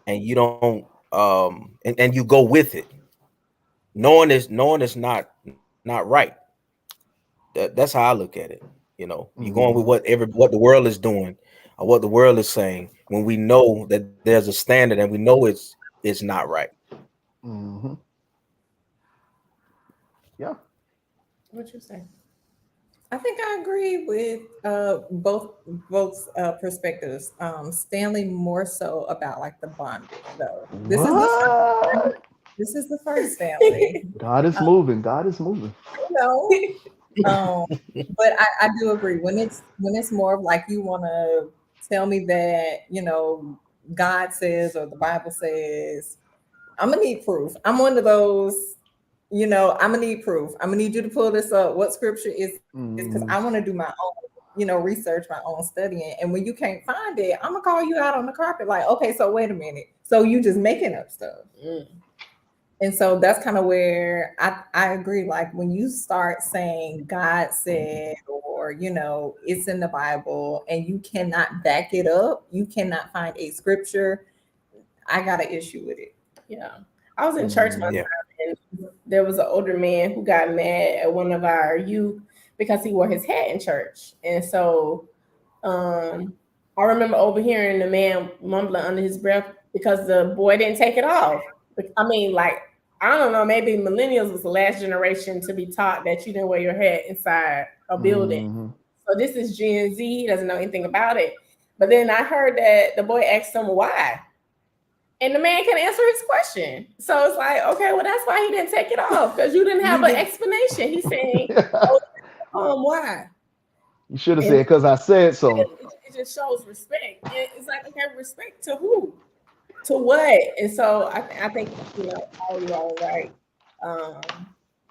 and you don't and you go with it, knowing it's not right. That's how I look at it. You're going with what the world is doing, or what the world is saying, when we know that there's a standard and we know it's not right. Mm-hmm. Yeah. What you say? I think I agree with both perspectives. Stanley more so about like the bondage, though. This is the first Stanley. God is moving. God is moving. But I do agree when it's more of like you want to tell me that God says or the Bible says, I'm gonna need proof. I'm one of those. I'm gonna need proof. I'm gonna need you to pull this up. What scripture is because I want to do my own, research, my own studying. And when you can't find it, I'm gonna call you out on the carpet. Like, okay, so wait a minute. So you just making up stuff. And so that's kind of where I agree. Like when you start saying God said, or it's in the Bible, and you cannot back it up, you cannot find a scripture, I got an issue with it. Yeah. I was in church one time, and there was an older man who got mad at one of our youth because he wore his hat in church. And so I remember overhearing the man mumbling under his breath because the boy didn't take it off. I mean, like, I don't know, maybe millennials was the last generation to be taught that you didn't wear your hat inside a building. So this is Gen Z. He doesn't know anything about it. But then I heard that the boy asked him why. And the man can answer his question. So it's like, okay, well, that's why he didn't take it off, because you didn't have an explanation. He's saying, why? You should have said, because I said so. It just shows respect. It's like, okay, respect to who? To what? And so I think, all you all right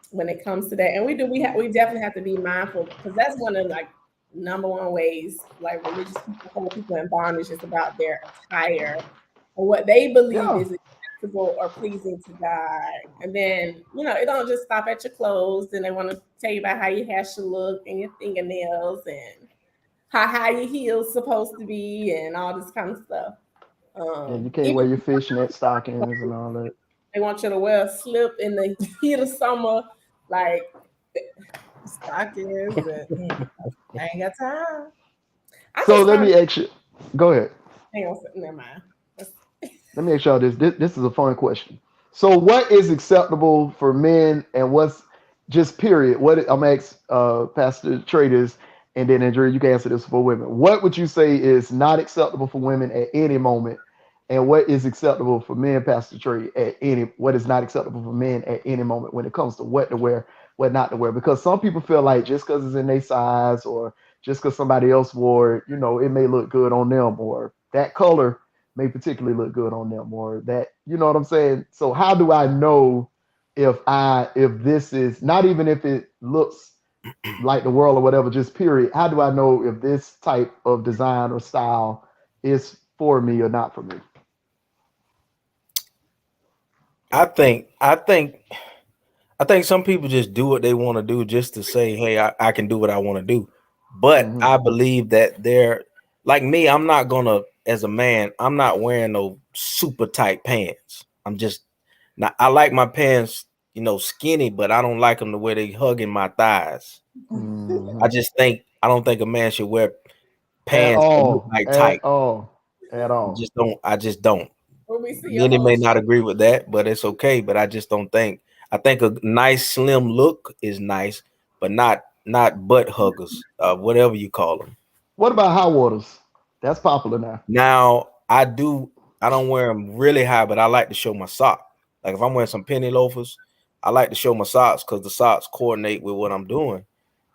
when it comes to that. And we definitely have to be mindful, because that's one of like number one ways like religious people hold people in bondage is about their attire. Or what they believe is acceptable or pleasing to God. And then, it don't just stop at your clothes. Then they want to tell you about how your hair should look and your fingernails and how high your heels supposed to be and all this kind of stuff. You can't wear your fishnet stockings and all that. They want you to wear a slip in the heat of summer, like stockings. I ain't got time. So let me ask you. Go ahead. Hang on, never mind. Let me ask y'all this. This is a fun question. So what is acceptable for men and what's just period? What I'm going to ask Pastor Traders, and then Andrea, you can answer this for women. What would you say is not acceptable for women at any moment? And what is acceptable for men, Pastor Trey, what is not acceptable for men at any moment when it comes to what to wear, what not to wear? Because some people feel like just because it's in their size or just because somebody else wore it, it may look good on them, or that color may particularly look good on them, or that, you know what I'm saying? So how do I know if this is, not even if it looks like the world or whatever, just period, how do I know if this type of design or style is for me or not for me? I think some people just do what they want to do just to say, hey, I can do what I want to do. But I believe that they're like me. I'm not gonna, as a man, I'm not wearing no super tight pants. I'm just not. I like my pants, skinny, but I don't like them the way they hugging my thighs. Mhm. I don't think a man should wear At pants that look all, like tight. at all, at I all. just don't. When we see your Many whole may not agree with that, but it's okay. But I just don't think. I think a nice slim look is nice, but not butt huggers, whatever you call them. What about high waters? That's popular now. Now I don't wear them really high, but I like to show my sock. Like if I'm wearing some penny loafers, I like to show my socks because the socks coordinate with what I'm doing.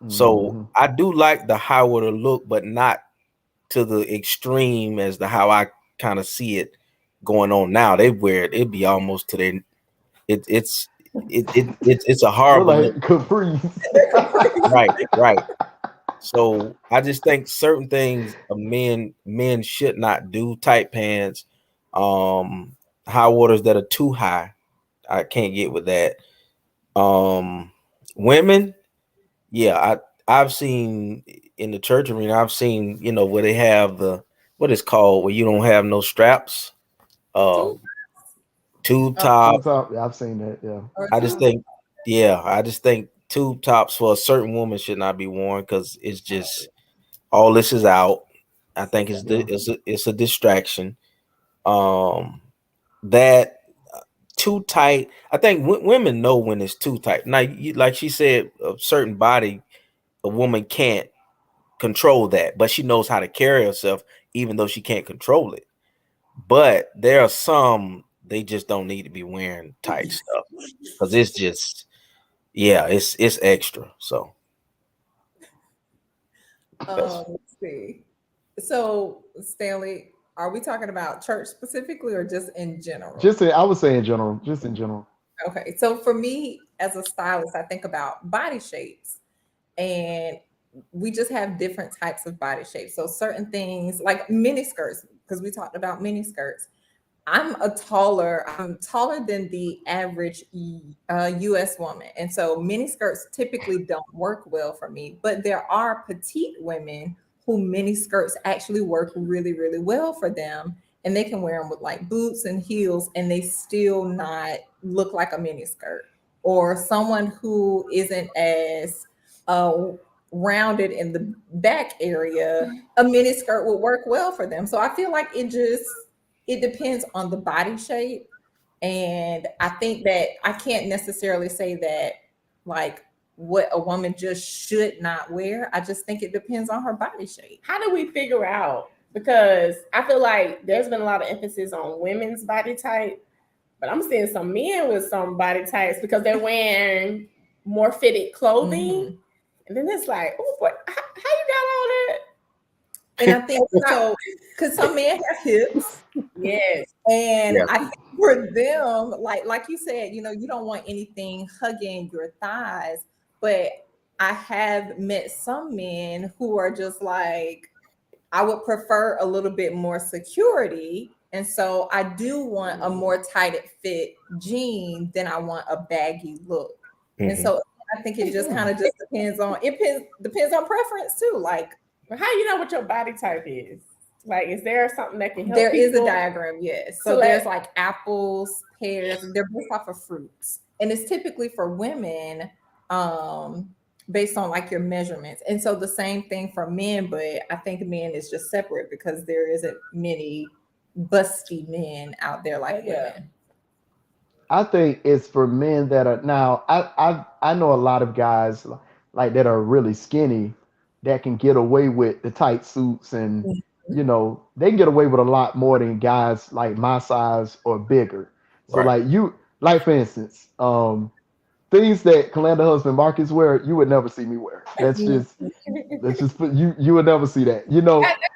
So Mhm. I do like the high water look, but not to the extreme as the how I kind of see it going on now. They wear it; it'd be almost to their it's a Look horrible look. like Caprice. Right. So I just think certain things men should not do. Tight pants, high waters that are too high. I can't get with that. Women, yeah, I've seen in the church arena, I've seen, where they have the what is called where you don't have no straps. tube. Tube Oh, top. Tube top. Yeah, I've seen that. Yeah. Or I just think, tube tops for a certain woman should not be worn because it's just all this is out. I think Yeah. it's a distraction. That too tight. I think women know when it's too tight. Now, like she said, a certain body, a woman can't control that, but she knows how to carry herself, even though she can't control it. But there are some they just don't need to be wearing tight stuff because it's just, yeah, it's extra. So let's see. So, Stanley, are we talking about church specifically or just in general? I would say in general, just in general. Okay. So, for me as a stylist, I think about body shapes, and we just have different types of body shapes. So, certain things like mini skirts, because we talked about mini skirts. I'm taller than the average US woman. And so mini skirts typically don't work well for me, but there are petite women who mini skirts actually work really, really well for them. And they can wear them with like boots and heels and they still not look like a mini skirt. Or someone who isn't as rounded in the back area, a mini skirt would work well for them. So I feel like it depends on the body shape. And I think that I can't necessarily say that like what a woman just should not wear. I just think it depends on her body shape. How do we figure out? Because I feel like there's been a lot of emphasis on women's body type, but I'm seeing some men with some body types because they're wearing more fitted clothing. Mm-hmm. And then it's like, oh, how you got all that? And I think so, because some men have hips. Yes. And I think for them, like you said, you don't want anything hugging your thighs. But I have met some men who are just like, I would prefer a little bit more security. And so I do want a more tight fit jean than I want a baggy look. Mm-hmm. And so I think it just kind of just depends on preference too. Like, how you know what your body type is? Like, is there something that can help? There is a diagram, yes. So there's like apples, pears, they're based off of fruits. And it's typically for women based on like your measurements. And so the same thing for men, but I think men is just separate because there isn't many busty men out there like women. I think it's for men that are now. I know a lot of guys like that are really skinny that can get away with the tight suits and they can get away with a lot more than guys like my size or bigger. So like for instance, things that Kalanda husband Marcus wear, you would never see me wear. That's just you would never see that,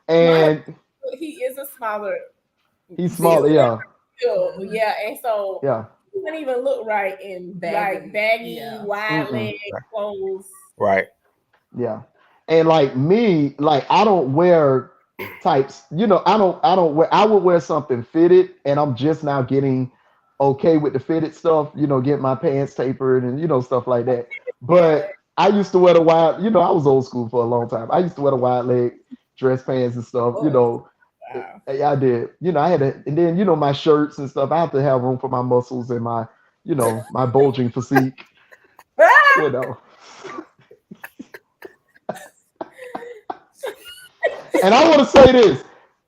and he is a smaller. He's smaller, yeah. Yeah, and so he wouldn't even look right in baggy wide leg clothes. Right. Yeah. And like me, like I don't wear types, I would wear something fitted and I'm just now getting okay with the fitted stuff, get my pants tapered and stuff like that. But I used to wear the wide, I was old school for a long time. I used to wear the wide leg dress pants and stuff, Wow. Yeah, I did. I had to, and then my shirts and stuff. I have to have room for my muscles and my, my bulging physique. You know. And I want to say this.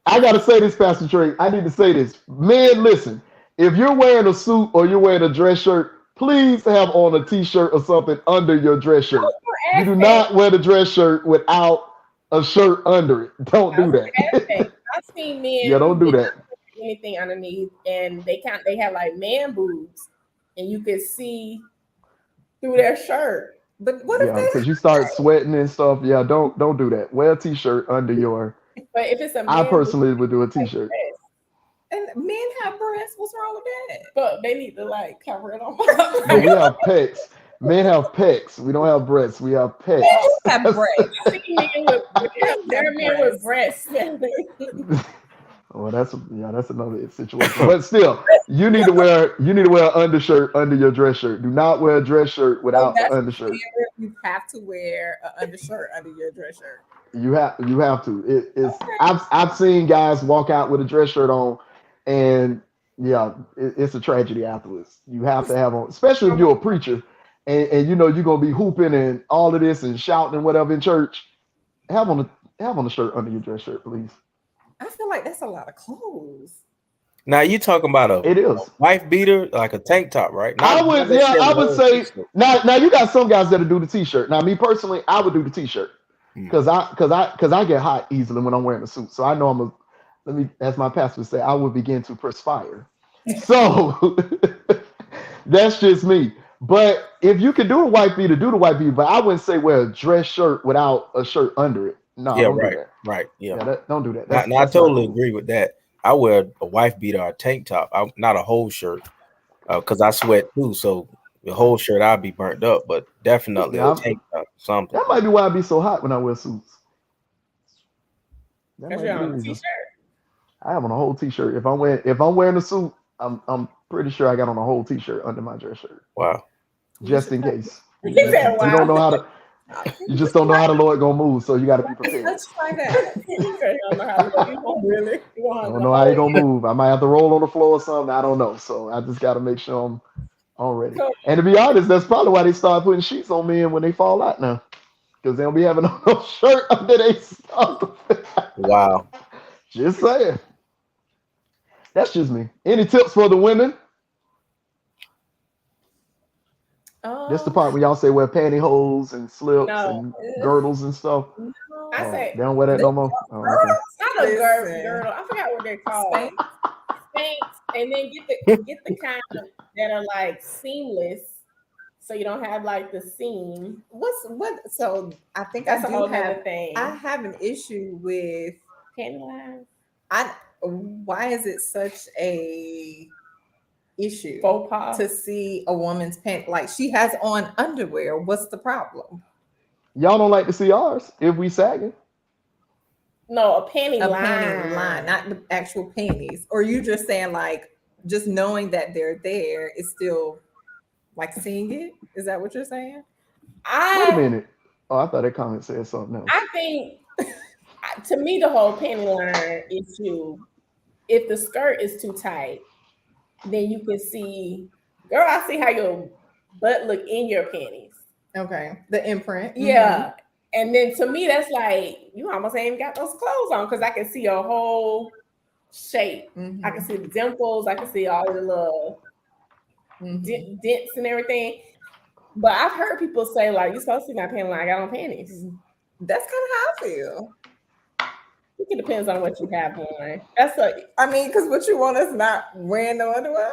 I got to say this, Pastor Trey. I need to say this. Men, listen. If you're wearing a suit or you're wearing a dress shirt, please have on a t-shirt or something under your dress shirt. You do not wear the dress shirt without a shirt under it. Don't do that. I've seen men. Yeah, don't do that. Anything underneath, and they have like man boobs, and you can see through their shirt. But what if because you start sweating and stuff? Yeah, don't do that. Wear a t-shirt under your. But if it's a man, I personally would do a t-shirt. And men have breasts. What's wrong with that? But they need to like cover it on. But we have pecs. Men have pecs. We don't have breasts. We have pecs. Men have breasts. There are men with breasts. Well, that's another situation. But still, you need to wear an undershirt under your dress shirt. Do not wear a dress shirt without an undershirt. You have to wear an undershirt under your dress shirt. You have to. It's I've seen guys walk out with a dress shirt on, and it's a tragedy afterwards. You have to have on, especially if you're a preacher, and you're gonna be hooping and all of this and shouting and whatever in church. Have on a shirt under your dress shirt, please. I feel like that's a lot of clothes. Now you talking about a wife beater, like a tank top, right? I would say now you got some guys that'll do the t-shirt. Now me personally, I would do the t-shirt because I get hot easily when I'm wearing a suit. So I know as my pastor would say, I would begin to perspire. So that's just me. But if you can do a white beater, do the white beater. But I wouldn't say wear a dress shirt without a shirt under it. No, yeah, don't right, do that. right, yeah. Don't do that. I totally agree with that. I wear a wife beater or a tank top, not a whole shirt, because I sweat too. So the whole shirt, I'll be burnt up. But definitely a tank top, something. That might be why I be so hot when I wear suits. Because you're on a t-shirt. I have on a whole t-shirt. If I'm wearing a suit, I'm pretty sure I got on a whole t-shirt under my dress shirt. Wow. Just in case. You don't know how to. You just don't know how the Lord gonna move, so you got to be prepared. Let's try that. You don't know how he gonna move. I might have to roll on the floor or something. I don't know. So I just got to make sure I'm ready. And to be honest, that's probably why they start putting sheets on men when they fall out now, because they don't be having no shirt under their stuff. Wow. Just saying. That's just me. Any tips for the women? This the part where y'all say wear pantyhose and slips and girdles and stuff. No. I say they don't wear that no more. Oh, okay. Not a girdle. I forgot what they're called. Spanks, and then get the kind that are like seamless, so you don't have like the seam. So I think that's I do have thing. I have an issue with panty lines. Why is it such a issue faux pas to see a woman's pant like she has on underwear? What's the problem? Y'all don't like to see ours if we sagging. No, a panty line. Panty line, not the actual panties. Or you just saying like just knowing that they're there is still like seeing it? Is that what you're saying? Wait a minute. Oh, I thought that comment said something else. I think to me the whole panty line issue, if the skirt is too tight, then you can see, girl, I see how your butt look in your panties. Okay. The imprint. Yeah. Mm-hmm. And then to me, that's like, you almost ain't even got those clothes on because I can see your whole shape. Mm-hmm. I can see the dimples. I can see all the little dents and everything. But I've heard people say, like, you're supposed to see my panty line. I got on panties. That's kind of how I feel. It depends on what you have on. Because what you want is not wearing no underwear.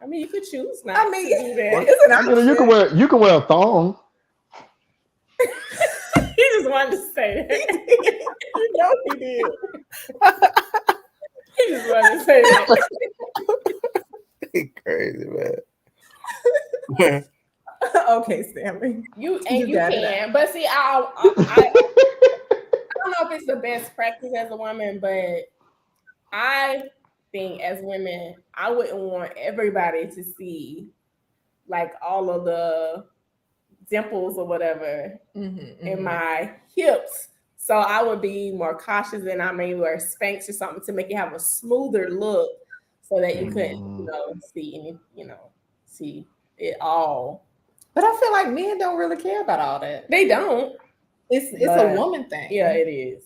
I mean, you could choose not. To do that. You can wear a thong. He just wanted to say that. You know he did. He just wanted to say that. Crazy, man. Okay, Stanley. You can, but see, I don't know if it's the best practice as a woman, but I think as women, I wouldn't want everybody to see like all of the dimples or whatever in my hips. So I would be more cautious, and I may wear Spanx or something to make it have a smoother look, so that you couldn't, see any, see it all. But I feel like men don't really care about all that. They don't. It's a woman thing. Yeah, it is.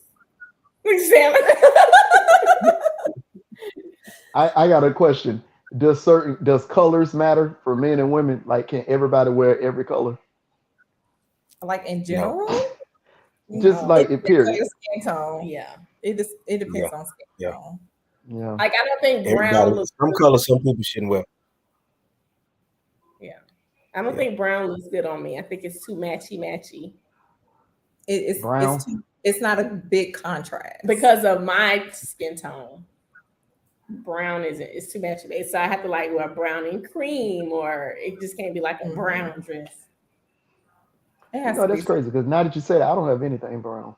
I got a question. Does colors matter for men and women? Like, can everybody wear every color? Like in general? Just like it period. Skin tone. Yeah. It depends on skin tone. Yeah. Like I don't think brown looks some colors some people shouldn't wear. Yeah. I don't think brown looks good on me. I think it's too matchy. It's brown. It's not a big contrast. Because of my skin tone. Brown it's too matchy. So I have to like wear brown and cream, or it just can't be like a brown dress. That's crazy, because now that you said it, I don't have anything brown.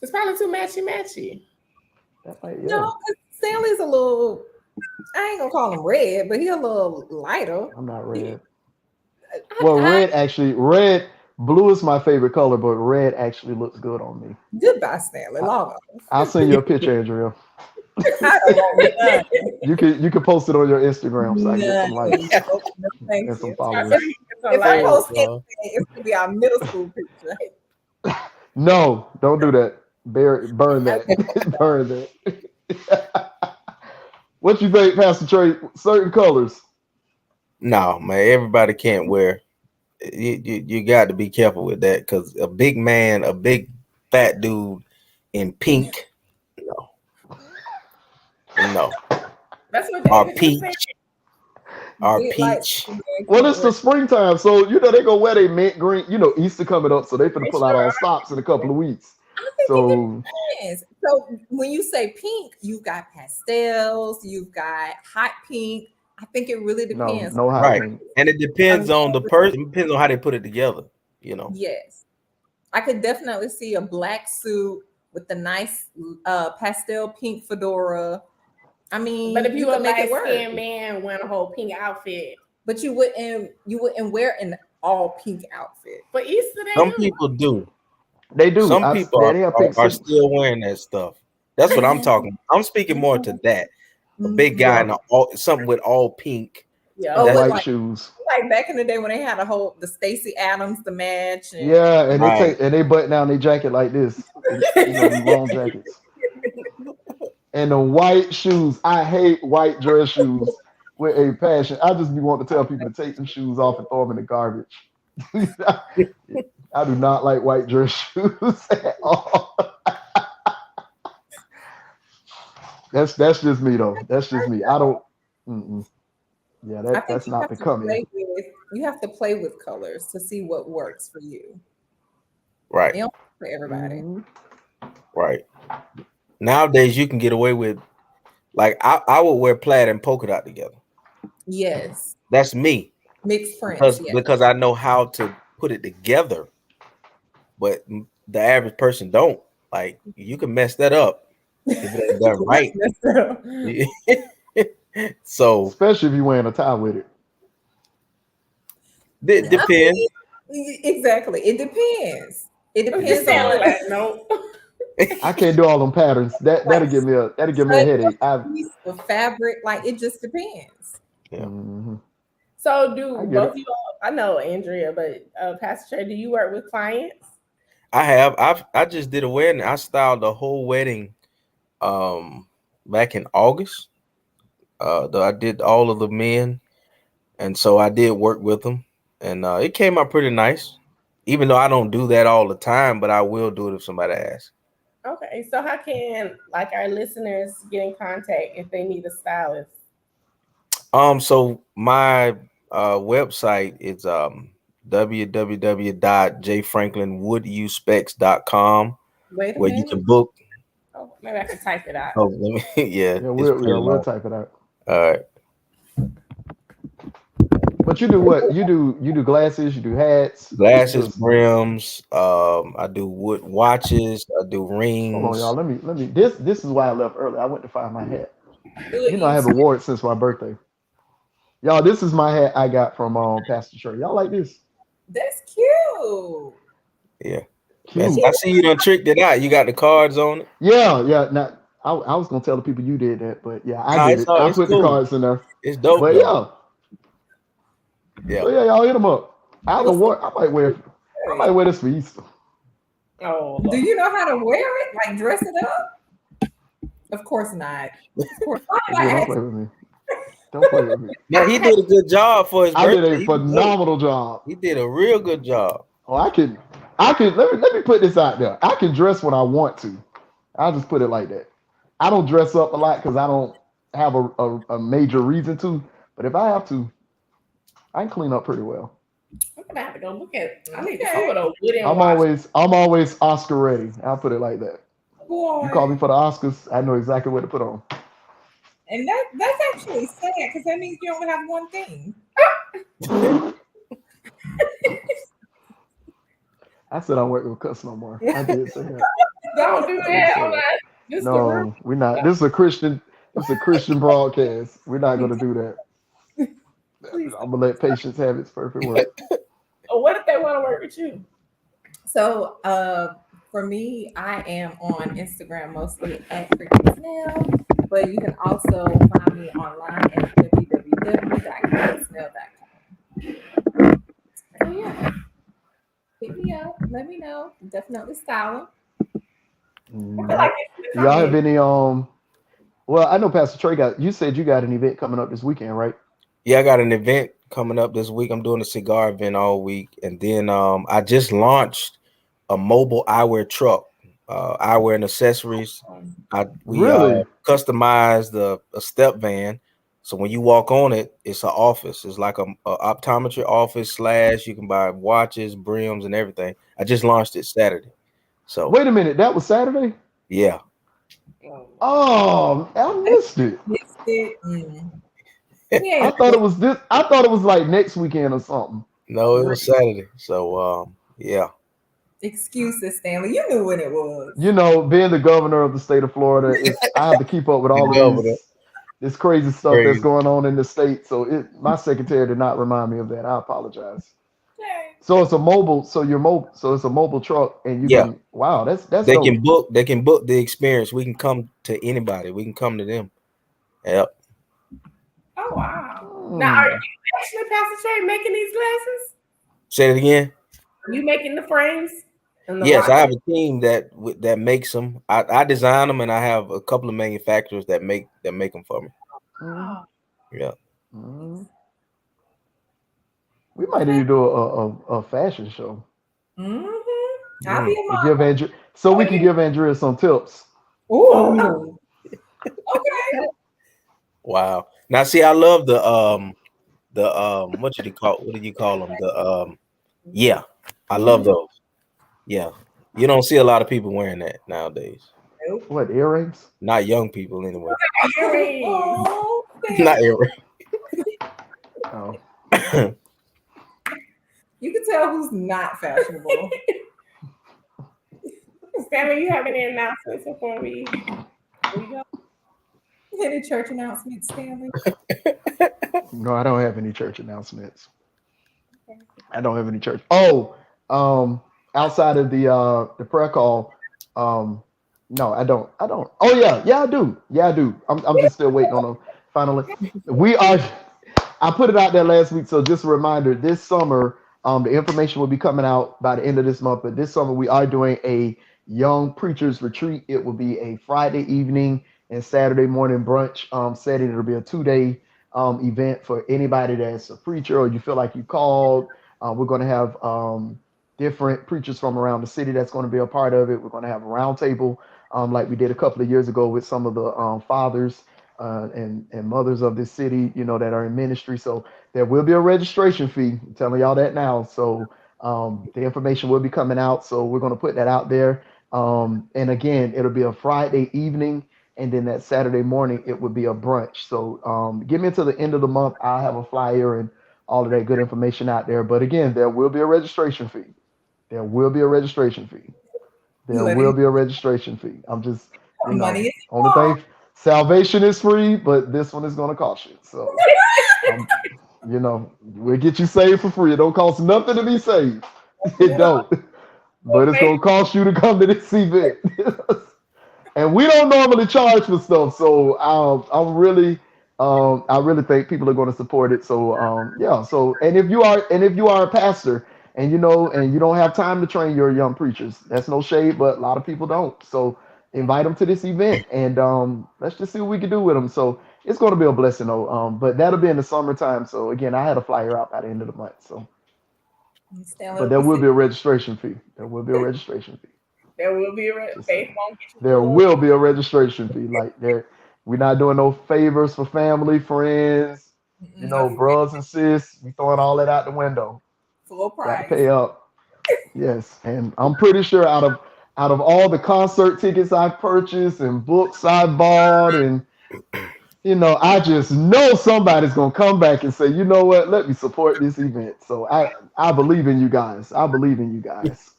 It's probably too matchy. No, Stanley's a little, I ain't gonna call him red, but he's a little lighter. I'm not red. Blue is my favorite color, but red actually looks good on me. Goodbye, Stanley. I'll send you a picture, Andrea. You can post it on your Instagram so I get some likes and some followers. If I post anything, it's gonna be our middle school picture. No, don't do that. Burn that. Burn that. What you think, Pastor Trey? Certain colors? No, man. Everybody can't wear. You got to be careful with that, because a big man, a big fat dude in pink, no. That's what our peach. Our peach. Well, it's the springtime, so they gonna wear their mint green. Easter coming up, so they finna pull out all stops in a couple of weeks. So when you say pink, you've got pastels, you've got hot pink. I think it really depends. No hot pink. And it depends on the person. It depends on how they put it together. Yes, I could definitely see a black suit with the nice pastel pink fedora. I mean, but if you a light-skinned man wearing a whole pink outfit, but you wouldn't wear an all pink outfit. But Easter, some people do. They do. Some people are still wearing that stuff. That's what I'm talking about. I'm speaking more to that. A big guy in something with all pink. Yeah, white shoes. Like back in the day when they had the Stacey Adams to match. And they button down their jacket like this. Long jackets. And the white shoes. I hate white dress shoes with a passion. I just be wanting to tell people to take them shoes off and throw them in the garbage. I do not like white dress shoes at all. That's just me though. That's just me. I don't. Yeah, that's not becoming. You have to play with colors to see what works for you. Right. They don't work for everybody. Right. Nowadays, you can get away with, like, I would wear plaid and polka dot together. Yes. That's me. Mixed French. Because I know how to put it together, but the average person don't. Like, you can mess that up if it ain't done right. So, especially if you're wearing a tie with it. It depends. Exactly. It depends. It depends on no. I can't do all them patterns. That'll give me a headache. The fabric, like it just depends. Yeah. Mm-hmm. So both you all, I know Andrea, but Pastor Trey, do you work with clients? I have. I just did a wedding. I styled the whole wedding back in August. I did all of the men, and so I did work with them, and it came out pretty nice. Even though I don't do that all the time, but I will do it if somebody asks. Okay, so how can our listeners get in contact if they need a stylist? So my website is www.jfranklinwoodyuspecs.com, where you can book. Oh, maybe I can type it out. Oh, let me, we'll type it out. All right. But you do what? You do glasses, you do hats, glasses, brims. I do wood watches. I do rings. Hold on, y'all. Let me. This is why I left early. I went to find my hat. I haven't worn it since my birthday. Y'all, this is my hat I got from Pastor Trey. Y'all like this? That's cute. Yeah. Man, Cute. I see you done tricked it out. You got the cards on it. Yeah, yeah. Now, I was gonna tell the people you did that, but yeah, I Nah, did it's it. all, I it's put the cool. cards in there. It's dope But though. yeah, Yeah. so yeah, y'all hit them up. I don't know what I might wear. I might wear this for Easter. Oh, Do you know how to wear it? Like dress it up? Of course not. Of course not. Yeah, don't play with me. Don't play with me. Now he did a good job for his I birthday. did a He was dope. phenomenal job. He did a real good job. Oh, I can. Let me put this out there. I can dress when I want to. I'll just put it like that. I don't dress up a lot because I don't have a major reason to. But if I have to, I can clean up pretty well. I'm gonna have to go look at. I need some of those wooden I'm always Oscar ready. I'll put it like that. Boy. You call me for the Oscars, I know exactly what to put on. And that's actually sad because that means you only have one thing. I said I wasn't gonna cuss no more. I did say that. Don't do that. No, we're not. This is a Christian broadcast. We're not gonna do that. I'm gonna let Patience have its perfect work. What if they want to work with you? So for me, I am on Instagram mostly at Freaking Snail, but you can also find me online at www.freakingsnail.com. So yeah, hit me up. Let me know. Definitely styling. Do y'all have any well, I know Pastor Trey you said you got an event coming up this weekend, right? Yeah, I got an event coming up this week. I'm doing a cigar event all week, and then I just launched a mobile eyewear truck, eyewear and accessories. We Really? customized a step van, so when you walk on it, it's an office. It's like a optometry office / you can buy watches, brims, and everything. I just launched it Saturday. So wait a minute, that was Saturday? Yeah. Oh, I missed it. I thought it was this. I thought it was like next weekend or something. No, it was Saturday. So yeah. Excuses, Stanley. You knew what it was. You know, being the governor of the state of Florida, I have to keep up with all of this crazy stuff that's going on in the state. So my secretary did not remind me of that. I apologize. Okay. So it's a mobile. So it's a mobile truck, and you can. Wow, that's they dope. can book. They can book the experience. We can come to anybody. We can come to them. Yep. Oh wow! Now, are you actually, Pastor Trey, making these glasses? Say it again. Are you making the frames? Yes, I have a team that makes them. I design them, and I have a couple of manufacturers that make them for me. Yeah. We might need to do a fashion show. I'll be we can give Andrea some tips. Ooh. Okay. Wow. Now, see, I love the what did you call them? Yeah, I love those. Yeah, you don't see a lot of people wearing that nowadays. What, earrings? Not young people anyway. Oh, not earrings. Oh. You can tell who's not fashionable. Stanley, you have any announcements before we go? Any church announcements, Stanley? No, I don't have any church announcements. I don't have any church. Oh, outside of the prayer call, no, I don't. Oh yeah, I do. I'm just still waiting on them. Finally, I put it out there last week, so just a reminder. This summer, the information will be coming out by the end of this month. But this summer, we are doing a young preachers retreat. It will be a Friday evening and Saturday morning brunch setting. It'll be a 2-day event for anybody that's a preacher or you feel like you called. We're going to have different preachers from around the city that's going to be a part of it. We're going to have a roundtable like we did a couple of years ago with some of the fathers and mothers of this city, that are in ministry. So there will be a registration fee. I'm telling y'all that now. So the information will be coming out. So we're going to put that out there. And again, it'll be a Friday evening. And then that Saturday morning, it would be a brunch. So give me until the end of the month. I'll have a flyer and all of that good information out there. But again, there will be a registration fee. I'm just, only thing, salvation is free, but this one is going to cost you. So, we'll get you saved for free. It don't cost nothing to be saved. It don't. but it's gonna cost you to come to this event. And we don't normally charge for stuff, so I really think people are going to support it. So yeah. So and if you are a pastor and you don't have time to train your young preachers, that's no shade, but a lot of people don't. So invite them to this event and let's just see what we can do with them. So it's going to be a blessing though. But that'll be in the summertime. So again, I had a flyer out by the end of the month. So, but there will be a registration fee. There will be a registration fee. There will be there will be a registration fee. Like we're not doing no favors for family, friends, bros and sis. We throwing all that out the window. Full price. Got to pay up. Yes, and I'm pretty sure out of all the concert tickets I've purchased and books I bought, and I just know somebody's gonna come back and say, you know what, let me support this event. So I believe in you guys. I believe in you guys.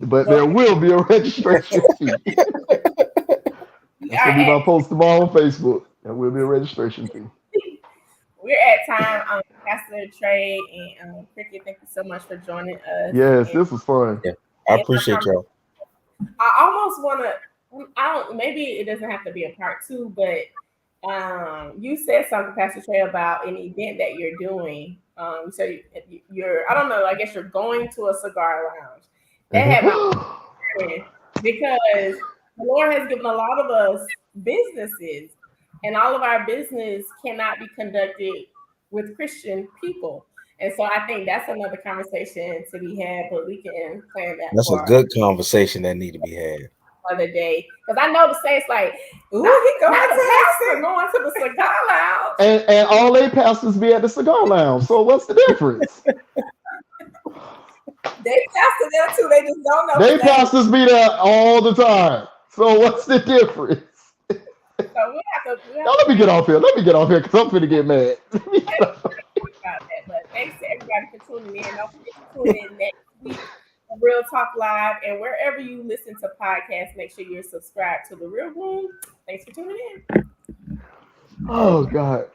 But there will be a registration fee. That's gonna be my post tomorrow on Facebook. There will be a registration fee. We're at time. Pastor Trey and Cricket, thank you so much for joining us. Yes, this was fun. Yeah, I appreciate y'all. I almost want to. Maybe it doesn't have to be a part 2, but you said something, Pastor Trey, about an event that you're doing. So you're, I don't know, I guess you're going to a cigar lounge. That had my because the Lord has given a lot of us businesses, and all of our business cannot be conducted with Christian people. And so I think that's another conversation to be had, but we can plan that. That's a good conversation that need to be had other day, because I know the Saints like, ooh, he going to the cigar lounge, and all they pastors be at the cigar lounge. So what's the difference? They pastor there too. They just don't know. They pastors be there all the time. So what's the difference? So we have to. Now let me get off here. Because I'm finna get mad. But thanks to everybody for tuning in. Don't forget to tune in next week for Real Talk Live, and wherever you listen to podcasts, make sure you're subscribed to The Real Room. Thanks for tuning in. Oh God.